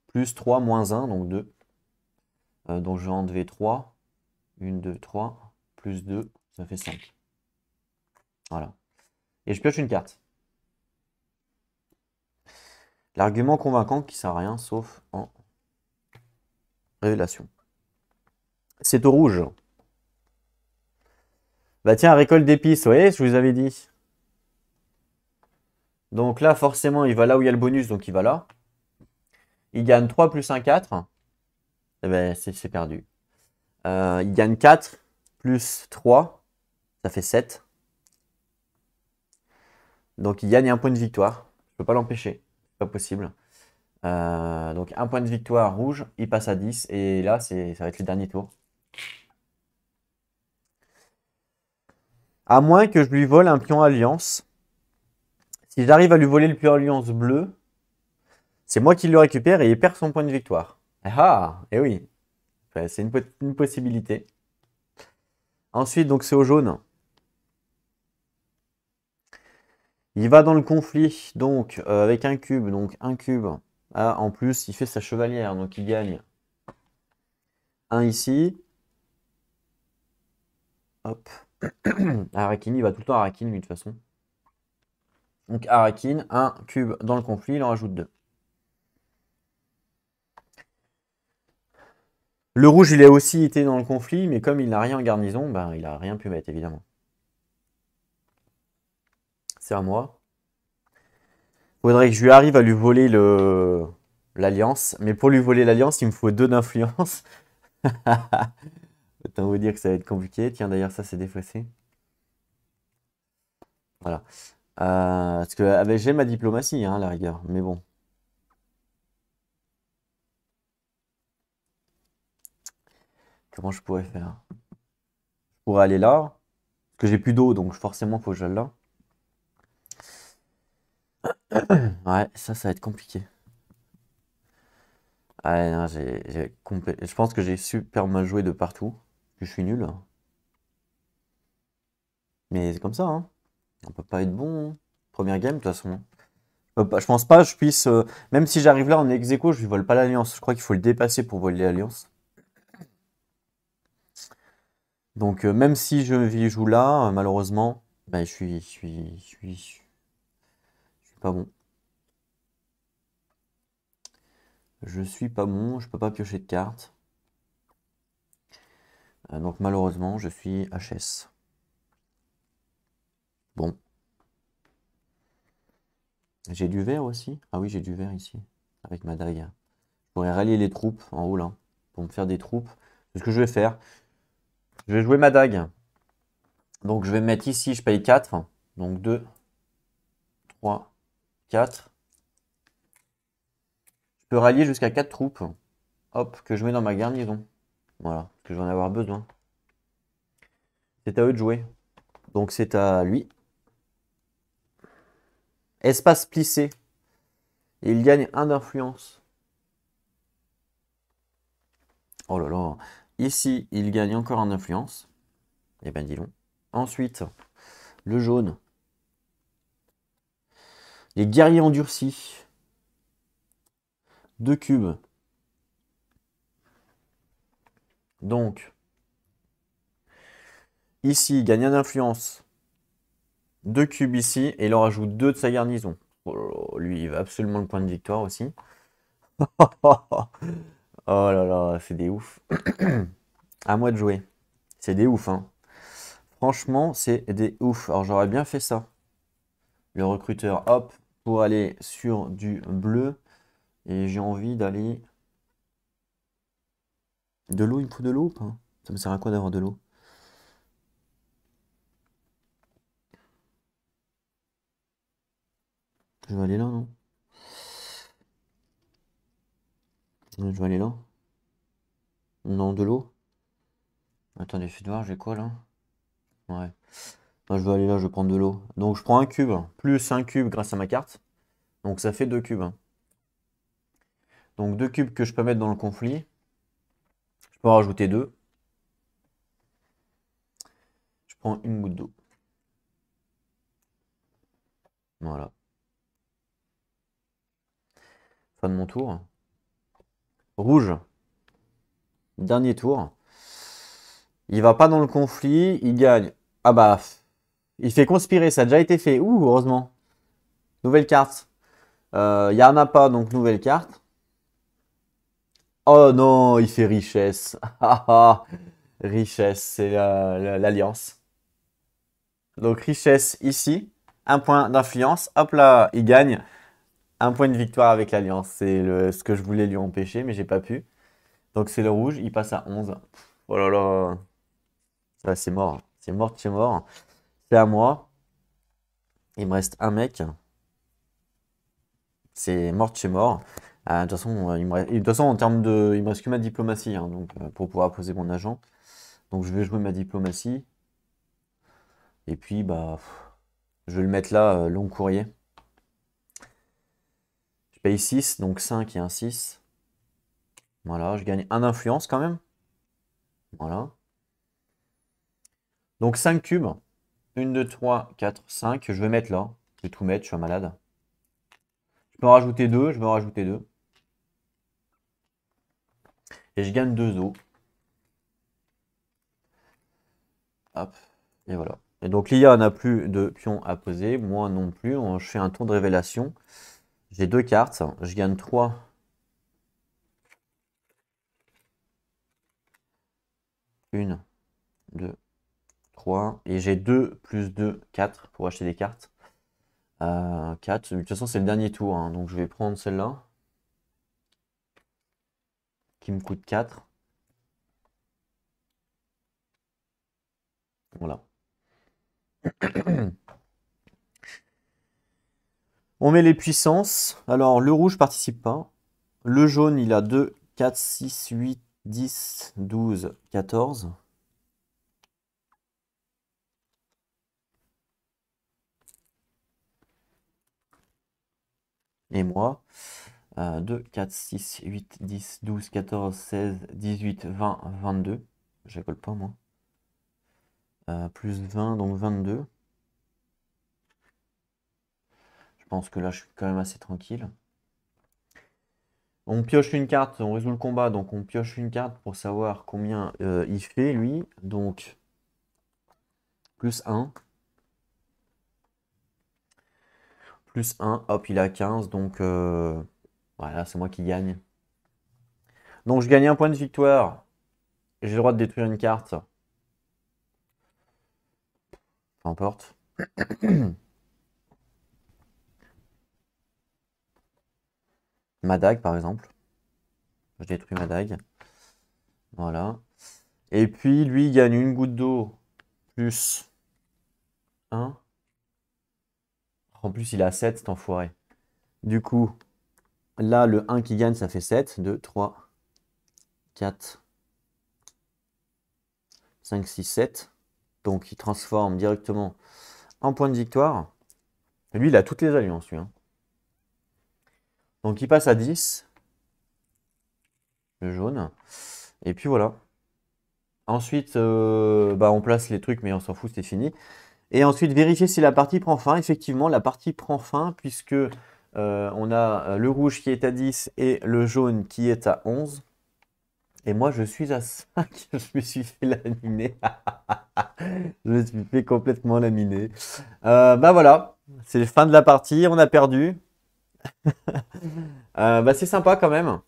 Plus 3, moins 1, donc 2. Donc, je vais enlever 3. 1, 2, 3. Plus 2, ça fait 5. Voilà. Et je pioche une carte. L'argument convaincant qui sert à rien, sauf en révélation. C'est au rouge. Bah tiens, récolte d'épices, vous voyez, je vous avais dit. Donc là, forcément, il va là où il y a le bonus, donc il va là. Il gagne 3 plus 1, 4. Eh ben, c'est perdu. Il gagne 4 plus 3. Ça fait 7. Donc il gagne un point de victoire. Je peux pas l'empêcher. C'est pas possible. Donc un point de victoire rouge. Il passe à 10. Et là, ça va être le dernier tour. À moins que je lui vole un pion alliance. Si j'arrive à lui voler le pion alliance bleu, c'est moi qui le récupère et il perd son point de victoire. Ah, et oui. Enfin, c'est une possibilité. Ensuite, donc c'est au jaune. Il va dans le conflit, donc avec un cube. Donc un cube. Ah, en plus, il fait sa chevalière, donc il gagne un ici. Hop. Arakin, il va tout le temps Arakin, lui, de toute façon. Donc Arakin, un cube dans le conflit, il en rajoute 2. Le rouge, il a aussi été dans le conflit, mais comme il n'a rien en garnison, ben, il n'a rien pu mettre, évidemment. C'est à moi. Faudrait que je lui arrive à lui voler l'alliance. Mais pour lui voler l'alliance, il me faut 2 d'influence. Autant vous dire que ça va être compliqué. Tiens, d'ailleurs, ça, c'est défaussé. Voilà. Parce que j'ai ma diplomatie, hein, à la rigueur. Mais bon. Comment je pourrais faire? Je pourrais aller là. Parce que j'ai plus d'eau, donc forcément, il faut que j'aille là. Ouais, ça va être compliqué. Ah, non, je pense que j'ai super mal joué de partout. Que je suis nul. Mais c'est comme ça, hein. On peut pas être bon. Première game, de toute façon. Je pense pas que je puisse. Même si j'arrive là en ex-aequo, je lui vole pas l'alliance. Je crois qu'il faut le dépasser pour voler l'alliance. Donc même si je joue là, malheureusement, ben, je suis pas bon. Je suis pas bon, je peux pas piocher de cartes. Donc malheureusement, je suis HS. Bon. J'ai du vert aussi? Ah oui, j'ai du vert ici, avec ma dague. Je pourrais rallier les troupes en haut là, pour me faire des troupes. C'est ce que je vais faire. Je vais jouer ma dague. Donc je vais me mettre ici, je paye 4. Donc 2, 3, 4. Je peux rallier jusqu'à 4 troupes. Hop, que je mets dans ma garnison. Voilà, que je vais en avoir besoin. C'est à eux de jouer. Donc c'est à lui. Espace plissé. Et il gagne 1 d'influence. Oh là là. Ici, il gagne encore 1 d'influence. Eh ben dis donc. Ensuite, le jaune. Les guerriers endurcis. 2 cubes. Donc, ici, il gagne 1 d'influence. 2 cubes ici. Et il en rajoute 2 de sa garnison. Oh là là, lui, il va absolument le point de victoire aussi. Oh là là, c'est des ouf. À moi de jouer. C'est des ouf, hein. Franchement, c'est des ouf. Alors j'aurais bien fait ça. Le recruteur, hop, pour aller sur du bleu. Et j'ai envie d'aller... De l'eau, il me faut de l'eau ou pas? Ça me sert à quoi d'avoir de l'eau? Je vais aller là, non? Je vais aller là. Non, de l'eau. Attendez, fais voir, j'ai quoi là? Ouais. Non, je vais aller là, je vais prendre de l'eau. Donc je prends un cube, plus un cube grâce à ma carte. Donc ça fait 2 cubes. Donc 2 cubes que je peux mettre dans le conflit. Je peux en rajouter 2. Je prends une goutte d'eau. Voilà. Fin de mon tour. Rouge. Dernier tour. Il va pas dans le conflit. Il gagne. Ah bah. Il fait conspirer. Ça a déjà été fait. Ouh, heureusement. Nouvelle carte. Il n'y en a pas, donc nouvelle carte. Oh non, il fait richesse. Ah, ah. Richesse, c'est l'alliance. Donc richesse ici. Un point d'influence. Hop là, il gagne. Un point de victoire avec l'alliance. C'est ce que je voulais lui empêcher, mais j'ai pas pu. Donc c'est le rouge. Il passe à 11. Oh là là. Ouais, c'est mort. C'est mort, c'est mort. C'est à moi. Il me reste un mec. C'est mort, c'est mort. De toute façon, de toute façon, en termes de. Il me reste que ma diplomatie, hein, donc, pour pouvoir poser mon agent. Donc je vais jouer ma diplomatie. Et puis, bah. Je vais le mettre là, long courrier. Je paye 6, donc 5 et un 6. Voilà, je gagne 1 d'influence quand même. Voilà. Donc 5 cubes. 1, 2, 3, 4, 5. Je vais mettre là. Je vais tout mettre, je suis un malade. Je peux en rajouter 2, je vais en rajouter 2. Et je gagne 2 os. Hop, et voilà. Et donc l'IA n'a plus de pions à poser, moi non plus. Je fais un tour de révélation. J'ai 2 cartes, je gagne 3. 1, 2, 3. Et j'ai 2 plus 2, 4 pour acheter des cartes. 4. De toute façon, c'est le dernier tour, hein, donc je vais prendre celle-là. Qui me coûte 4. Voilà. On met les puissances. Alors, le rouge participe pas. Le jaune, il a 2, 4, 6, 8, 10, 12, 14. Et moi, 2, 4, 6, 8, 10, 12, 14, 16, 18, 20, 22. Je colle pas, moi. Plus 20, donc 22. Je pense que là, je suis quand même assez tranquille. On pioche une carte, on résout le combat, donc on pioche une carte pour savoir combien il fait, lui. Donc, plus 1. Plus 1, hop, il a 15, donc voilà, c'est moi qui gagne. Donc je gagne un point de victoire. J'ai le droit de détruire une carte. Peu importe. Ma dague, par exemple. Je détruis ma dague. Voilà. Et puis, lui, il gagne une goutte d'eau plus 1. En plus, il a 7, cet enfoiré. Du coup, là, le 1 qui gagne, ça fait 7. 2, 3, 4, 5, 6, 7. Donc, il transforme directement en point de victoire. Lui, il a toutes les alliances, lui. Hein. Donc, il passe à 10. Le jaune. Et puis, voilà. Ensuite, on place les trucs, mais on s'en fout, c'est fini. Et ensuite, vérifier si la partie prend fin. Effectivement, la partie prend fin, puisque on a le rouge qui est à 10 et le jaune qui est à 11. Et moi, je suis à 5. Je me suis fait laminer. Je me suis fait complètement laminer. Voilà, c'est la fin de la partie. On a perdu. C'est sympa quand même.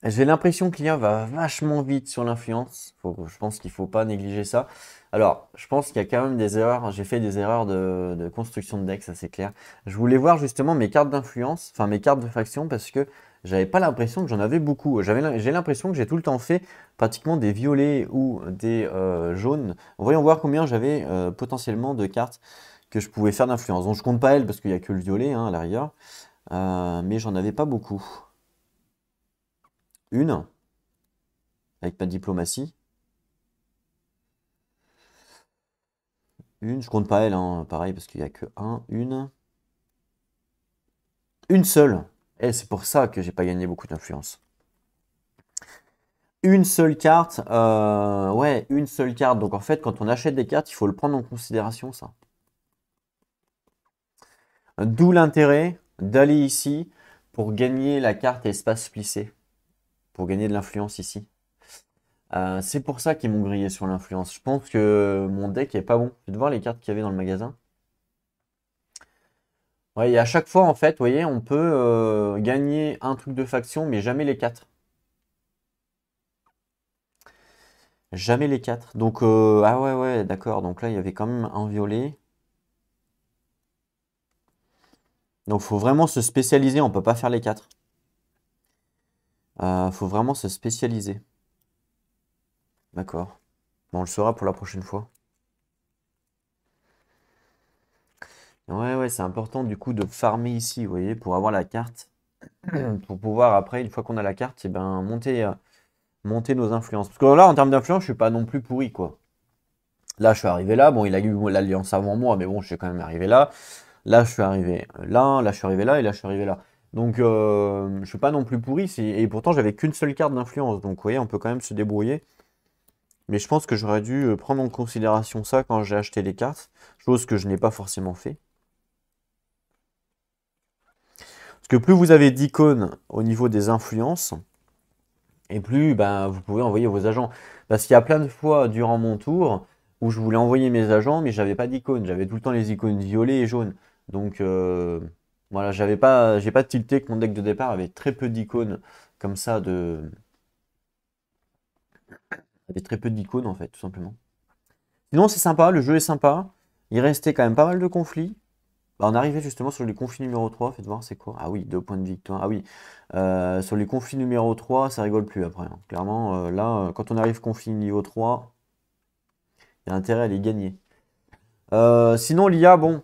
J'ai l'impression que l'IA va vachement vite sur l'influence. Je pense qu'il ne faut pas négliger ça. Alors, je pense qu'il y a quand même des erreurs. J'ai fait des erreurs de construction de deck, ça c'est clair. Je voulais voir justement mes cartes d'influence, enfin mes cartes de faction, parce que j'avais pas l'impression que j'en avais beaucoup. J'ai l'impression que j'ai tout le temps fait pratiquement des violets ou des jaunes. Voyons voir combien j'avais potentiellement de cartes que je pouvais faire d'influence. Donc je compte pas elles parce qu'il n'y a que le violet hein, à l'arrière. Mais j'en avais pas beaucoup. Une, avec ma diplomatie. Une, je compte pas elle, hein, pareil, parce qu'il n'y a que un, une. Une seule. Et c'est pour ça que j'ai pas gagné beaucoup d'influence. Une seule carte, ouais, une seule carte. Donc en fait, quand on achète des cartes, il faut le prendre en considération, ça. D'où l'intérêt d'aller ici pour gagner la carte espace plissé. Pour gagner de l'influence ici. C'est pour ça qu'ils m'ont grillé sur l'influence. Je pense que mon deck est pas bon. Je vais voir les cartes qu'il y avait dans le magasin. Ouais, et à chaque fois, en fait, vous voyez, on peut gagner un truc de faction, mais jamais les 4. Jamais les 4. Donc, ah ouais, d'accord. Donc là, il y avait quand même un violet. Donc, faut vraiment se spécialiser. On peut pas faire les 4. Faut vraiment se spécialiser. D'accord. Bon, on le saura pour la prochaine fois. Ouais, c'est important du coup de farmer ici, vous voyez, pour avoir la carte. Pour pouvoir après, une fois qu'on a la carte, eh ben, monter nos influences. Parce que là, en termes d'influence, je suis pas non plus pourri, quoi. Là, je suis arrivé là. Bon, il a eu l'alliance avant moi, mais bon, je suis quand même arrivé là. Là, je suis arrivé là je suis arrivé là, et là, je suis arrivé là. Donc, je suis pas non plus pourri. Et pourtant, j'avais qu'une seule carte d'influence. Donc, vous voyez, on peut quand même se débrouiller. Mais je pense que j'aurais dû prendre en considération ça quand j'ai acheté les cartes. Chose que je n'ai pas forcément fait. Parce que plus vous avez d'icônes au niveau des influences, et plus vous pouvez envoyer vos agents. Parce qu'il y a plein de fois durant mon tour où je voulais envoyer mes agents, mais j'avais pas d'icônes. J'avais tout le temps les icônes violet et jaune. Donc voilà, j'ai pas tilté que mon deck de départ avait très peu d'icônes comme ça avait très peu d'icônes en fait, tout simplement. Sinon c'est sympa, le jeu est sympa. Il restait quand même pas mal de conflits. On arrivait justement sur les conflits numéro 3, faites voir c'est quoi. Ah oui, 2 points de victoire. Ah oui, sur les conflits numéro 3, ça rigole plus après. Hein. Clairement, là, quand on arrive conflit niveau 3, il y a intérêt à les gagner. Sinon, l'IA, bon,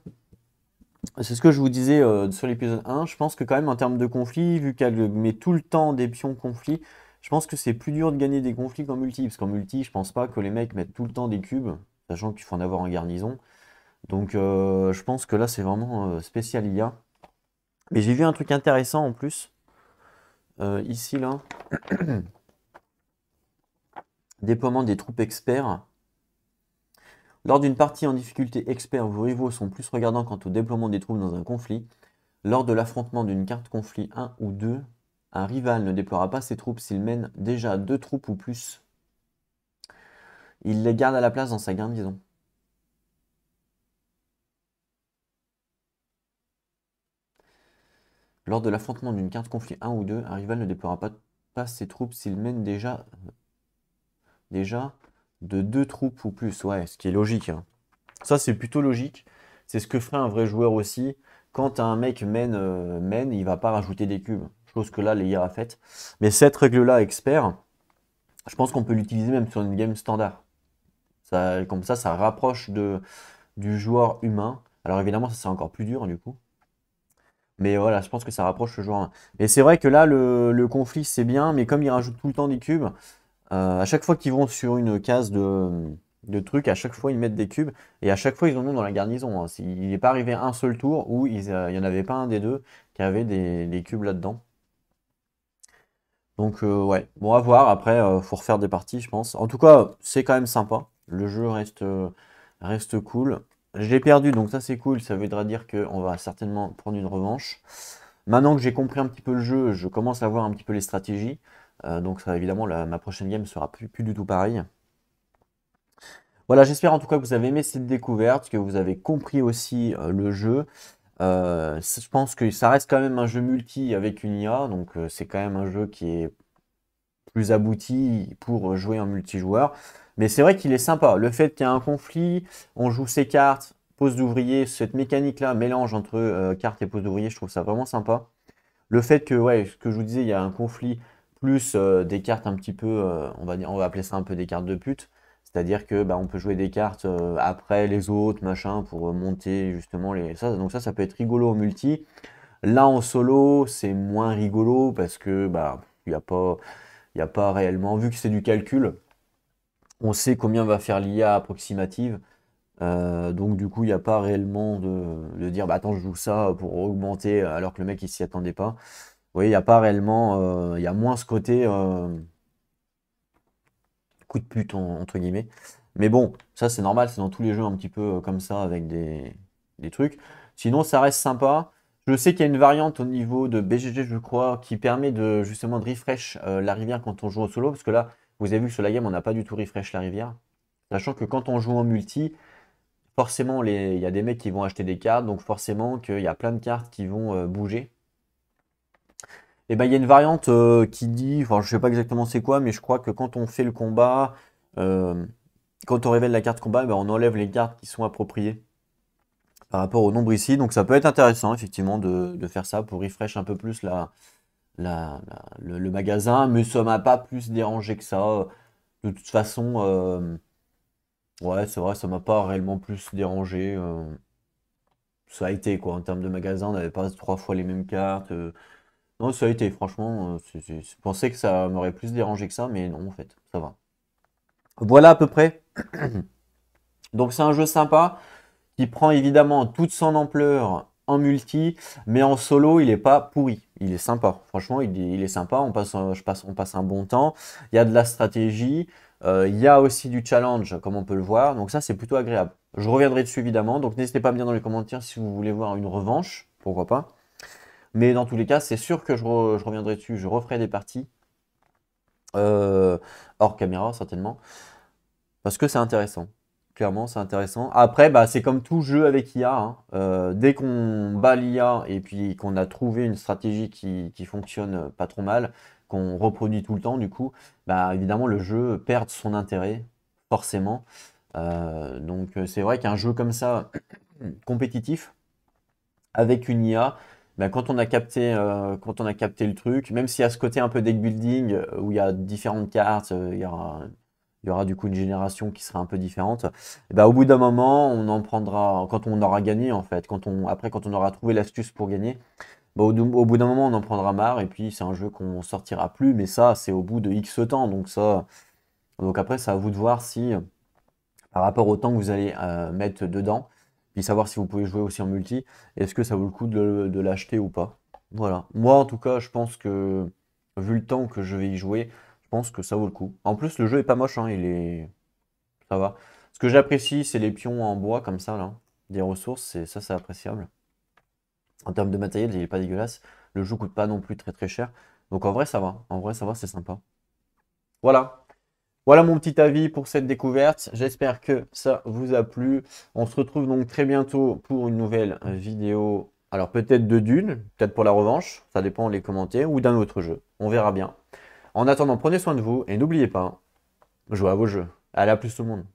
c'est ce que je vous disais sur l'épisode 1. Je pense que quand même en termes de conflits, vu qu'elle met tout le temps des pions conflits, je pense que c'est plus dur de gagner des conflits qu'en multi. Parce qu'en multi, je pense pas que les mecs mettent tout le temps des cubes, sachant qu'il faut en avoir en garnison. Donc je pense que là, c'est vraiment spécial IA. Mais j'ai vu un truc intéressant en plus. Ici, là. Déploiement des troupes experts. Lors d'une partie en difficulté expert, vos rivaux sont plus regardants quant au déploiement des troupes dans un conflit. Lors de l'affrontement d'une carte conflit 1 ou 2, un rival ne déploiera pas ses troupes s'il mène déjà 2 troupes ou plus. Il les garde à la place dans sa garnison. Lors de l'affrontement d'une carte conflit 1 ou 2, un rival ne déploiera pas passe ses troupes s'il mène déjà de 2 troupes ou plus. Ouais, ce qui est logique, hein. Ça, c'est plutôt logique. C'est ce que ferait un vrai joueur aussi. Quand un mec mène, il va pas rajouter des cubes. Chose que là, les IA a fait. Mais cette règle-là, expert, je pense qu'on peut l'utiliser même sur une game standard. Comme ça rapproche du joueur humain. Alors évidemment, ça c'est encore plus dur du coup. Mais voilà, je pense que ça rapproche le joueur humain. Et c'est vrai que là, le conflit, c'est bien, mais comme ils rajoutent tout le temps des cubes, à chaque fois qu'ils vont sur une case de trucs, à chaque fois ils mettent des cubes, et à chaque fois ils en ont dans la garnison, hein. Il n'est pas arrivé un seul tour où il n'y en avait pas un des deux qui avait des cubes là-dedans. Donc ouais, bon à voir, après faut refaire des parties je pense. En tout cas, c'est quand même sympa, le jeu reste cool. J'ai perdu, donc ça c'est cool, ça voudra dire qu'on va certainement prendre une revanche. Maintenant que j'ai compris un petit peu le jeu, je commence à voir un petit peu les stratégies. Donc ça, évidemment, ma prochaine game sera plus du tout pareil. Voilà, j'espère en tout cas que vous avez aimé cette découverte, que vous avez compris aussi le jeu. Je pense que ça reste quand même un jeu multi avec une IA, donc c'est quand même un jeu qui est plus abouti pour jouer en multijoueur. Mais c'est vrai qu'il est sympa. Le fait qu'il y ait un conflit, on joue ses cartes, pose d'ouvrier, cette mécanique-là, mélange entre cartes et pose d'ouvrier, je trouve ça vraiment sympa. Le fait que, ouais, ce que je vous disais, il y a un conflit plus des cartes un petit peu, on va appeler ça un peu des cartes de pute. C'est-à-dire que bah, on peut jouer des cartes après les autres, machin, pour monter justement les. Donc ça peut être rigolo au multi. Là en solo, c'est moins rigolo parce que bah il y a pas réellement, vu que c'est du calcul, on sait combien va faire l'IA approximative. Donc du coup, il n'y a pas réellement de dire bah attends, je joue ça pour augmenter alors que le mec il s'y attendait pas. Oui, il n'y a pas réellement, il y a moins ce côté coup de pute entre guillemets. Mais bon, ça c'est normal, c'est dans tous les jeux un petit peu comme ça avec des trucs. Sinon, ça reste sympa. Je sais qu'il y a une variante au niveau de BGG, je crois, qui permet de justement de refresh la rivière quand on joue en solo, parce que là, vous avez vu que sur la game, on n'a pas du tout refresh la rivière. Sachant que quand on joue en multi, forcément, il y a des mecs qui vont acheter des cartes, donc forcément qu'il y a plein de cartes qui vont bouger. Et ben, il y a une variante qui dit, enfin je sais pas exactement c'est quoi, mais je crois que quand on fait le combat, euh, quand on révèle la carte combat, ben, on enlève les cartes qui sont appropriées par rapport au nombre ici. Donc ça peut être intéressant effectivement de faire ça pour refresh un peu plus le magasin, mais ça m'a pas plus dérangé que ça. De toute façon, ouais c'est vrai, ça m'a pas réellement plus dérangé. Ça a été quoi, en termes de magasin, on n'avait pas 3 fois les mêmes cartes. Non, ça a été, franchement, je pensais que ça m'aurait plus dérangé que ça, mais non, en fait, ça va. Voilà à peu près. Donc c'est un jeu sympa, qui prend évidemment toute son ampleur en multi, mais en solo, il n'est pas pourri. Il est sympa. Franchement, il est sympa, on passe un bon temps. Il y a de la stratégie, il y a aussi du challenge, comme on peut le voir, donc ça, c'est plutôt agréable. Je reviendrai dessus, évidemment, donc n'hésitez pas à me dire dans les commentaires si vous voulez voir une revanche, pourquoi pas. Mais dans tous les cas, c'est sûr que je reviendrai dessus, je referai des parties. euh, hors caméra certainement, parce que c'est intéressant. Clairement, c'est intéressant. Après, bah, c'est comme tout jeu avec IA, hein. Dès qu'on bat l'IA et puis qu'on a trouvé une stratégie qui fonctionne pas trop mal, qu'on reproduit tout le temps, du coup, bah, évidemment, le jeu perd son intérêt, forcément. Donc, c'est vrai qu'un jeu comme ça, compétitif, avec une IA, ben, quand on a capté le truc, même s'il y a ce côté un peu deck building, où il y a différentes cartes, il y aura du coup une génération qui sera un peu différente, et ben, au bout d'un moment, on en prendra, quand on aura gagné en fait, quand on aura trouvé l'astuce pour gagner, ben, au bout d'un moment, on en prendra marre, et puis c'est un jeu qu'on sortira plus, mais ça, c'est au bout de X temps, donc après, c'est à vous de voir si, par rapport au temps que vous allez mettre dedans, puis savoir si vous pouvez jouer aussi en multi, est-ce que ça vaut le coup de l'acheter ou pas. Voilà. Moi, en tout cas, je pense que, vu le temps que je vais y jouer, je pense que ça vaut le coup. En plus, le jeu est pas moche, hein, ça va. Ce que j'apprécie, c'est les pions en bois comme ça, là. Des ressources, c'est appréciable. En termes de matériel, il est pas dégueulasse. Le jeu coûte pas non plus très très cher. Donc en vrai, ça va. En vrai, ça va, c'est sympa. Voilà. Voilà mon petit avis pour cette découverte. J'espère que ça vous a plu. On se retrouve donc très bientôt pour une nouvelle vidéo. Alors peut-être de Dune, peut-être pour la revanche, ça dépend les commentaires, ou d'un autre jeu. On verra bien. En attendant, prenez soin de vous et n'oubliez pas, jouez à vos jeux. Allez, à plus tout le monde.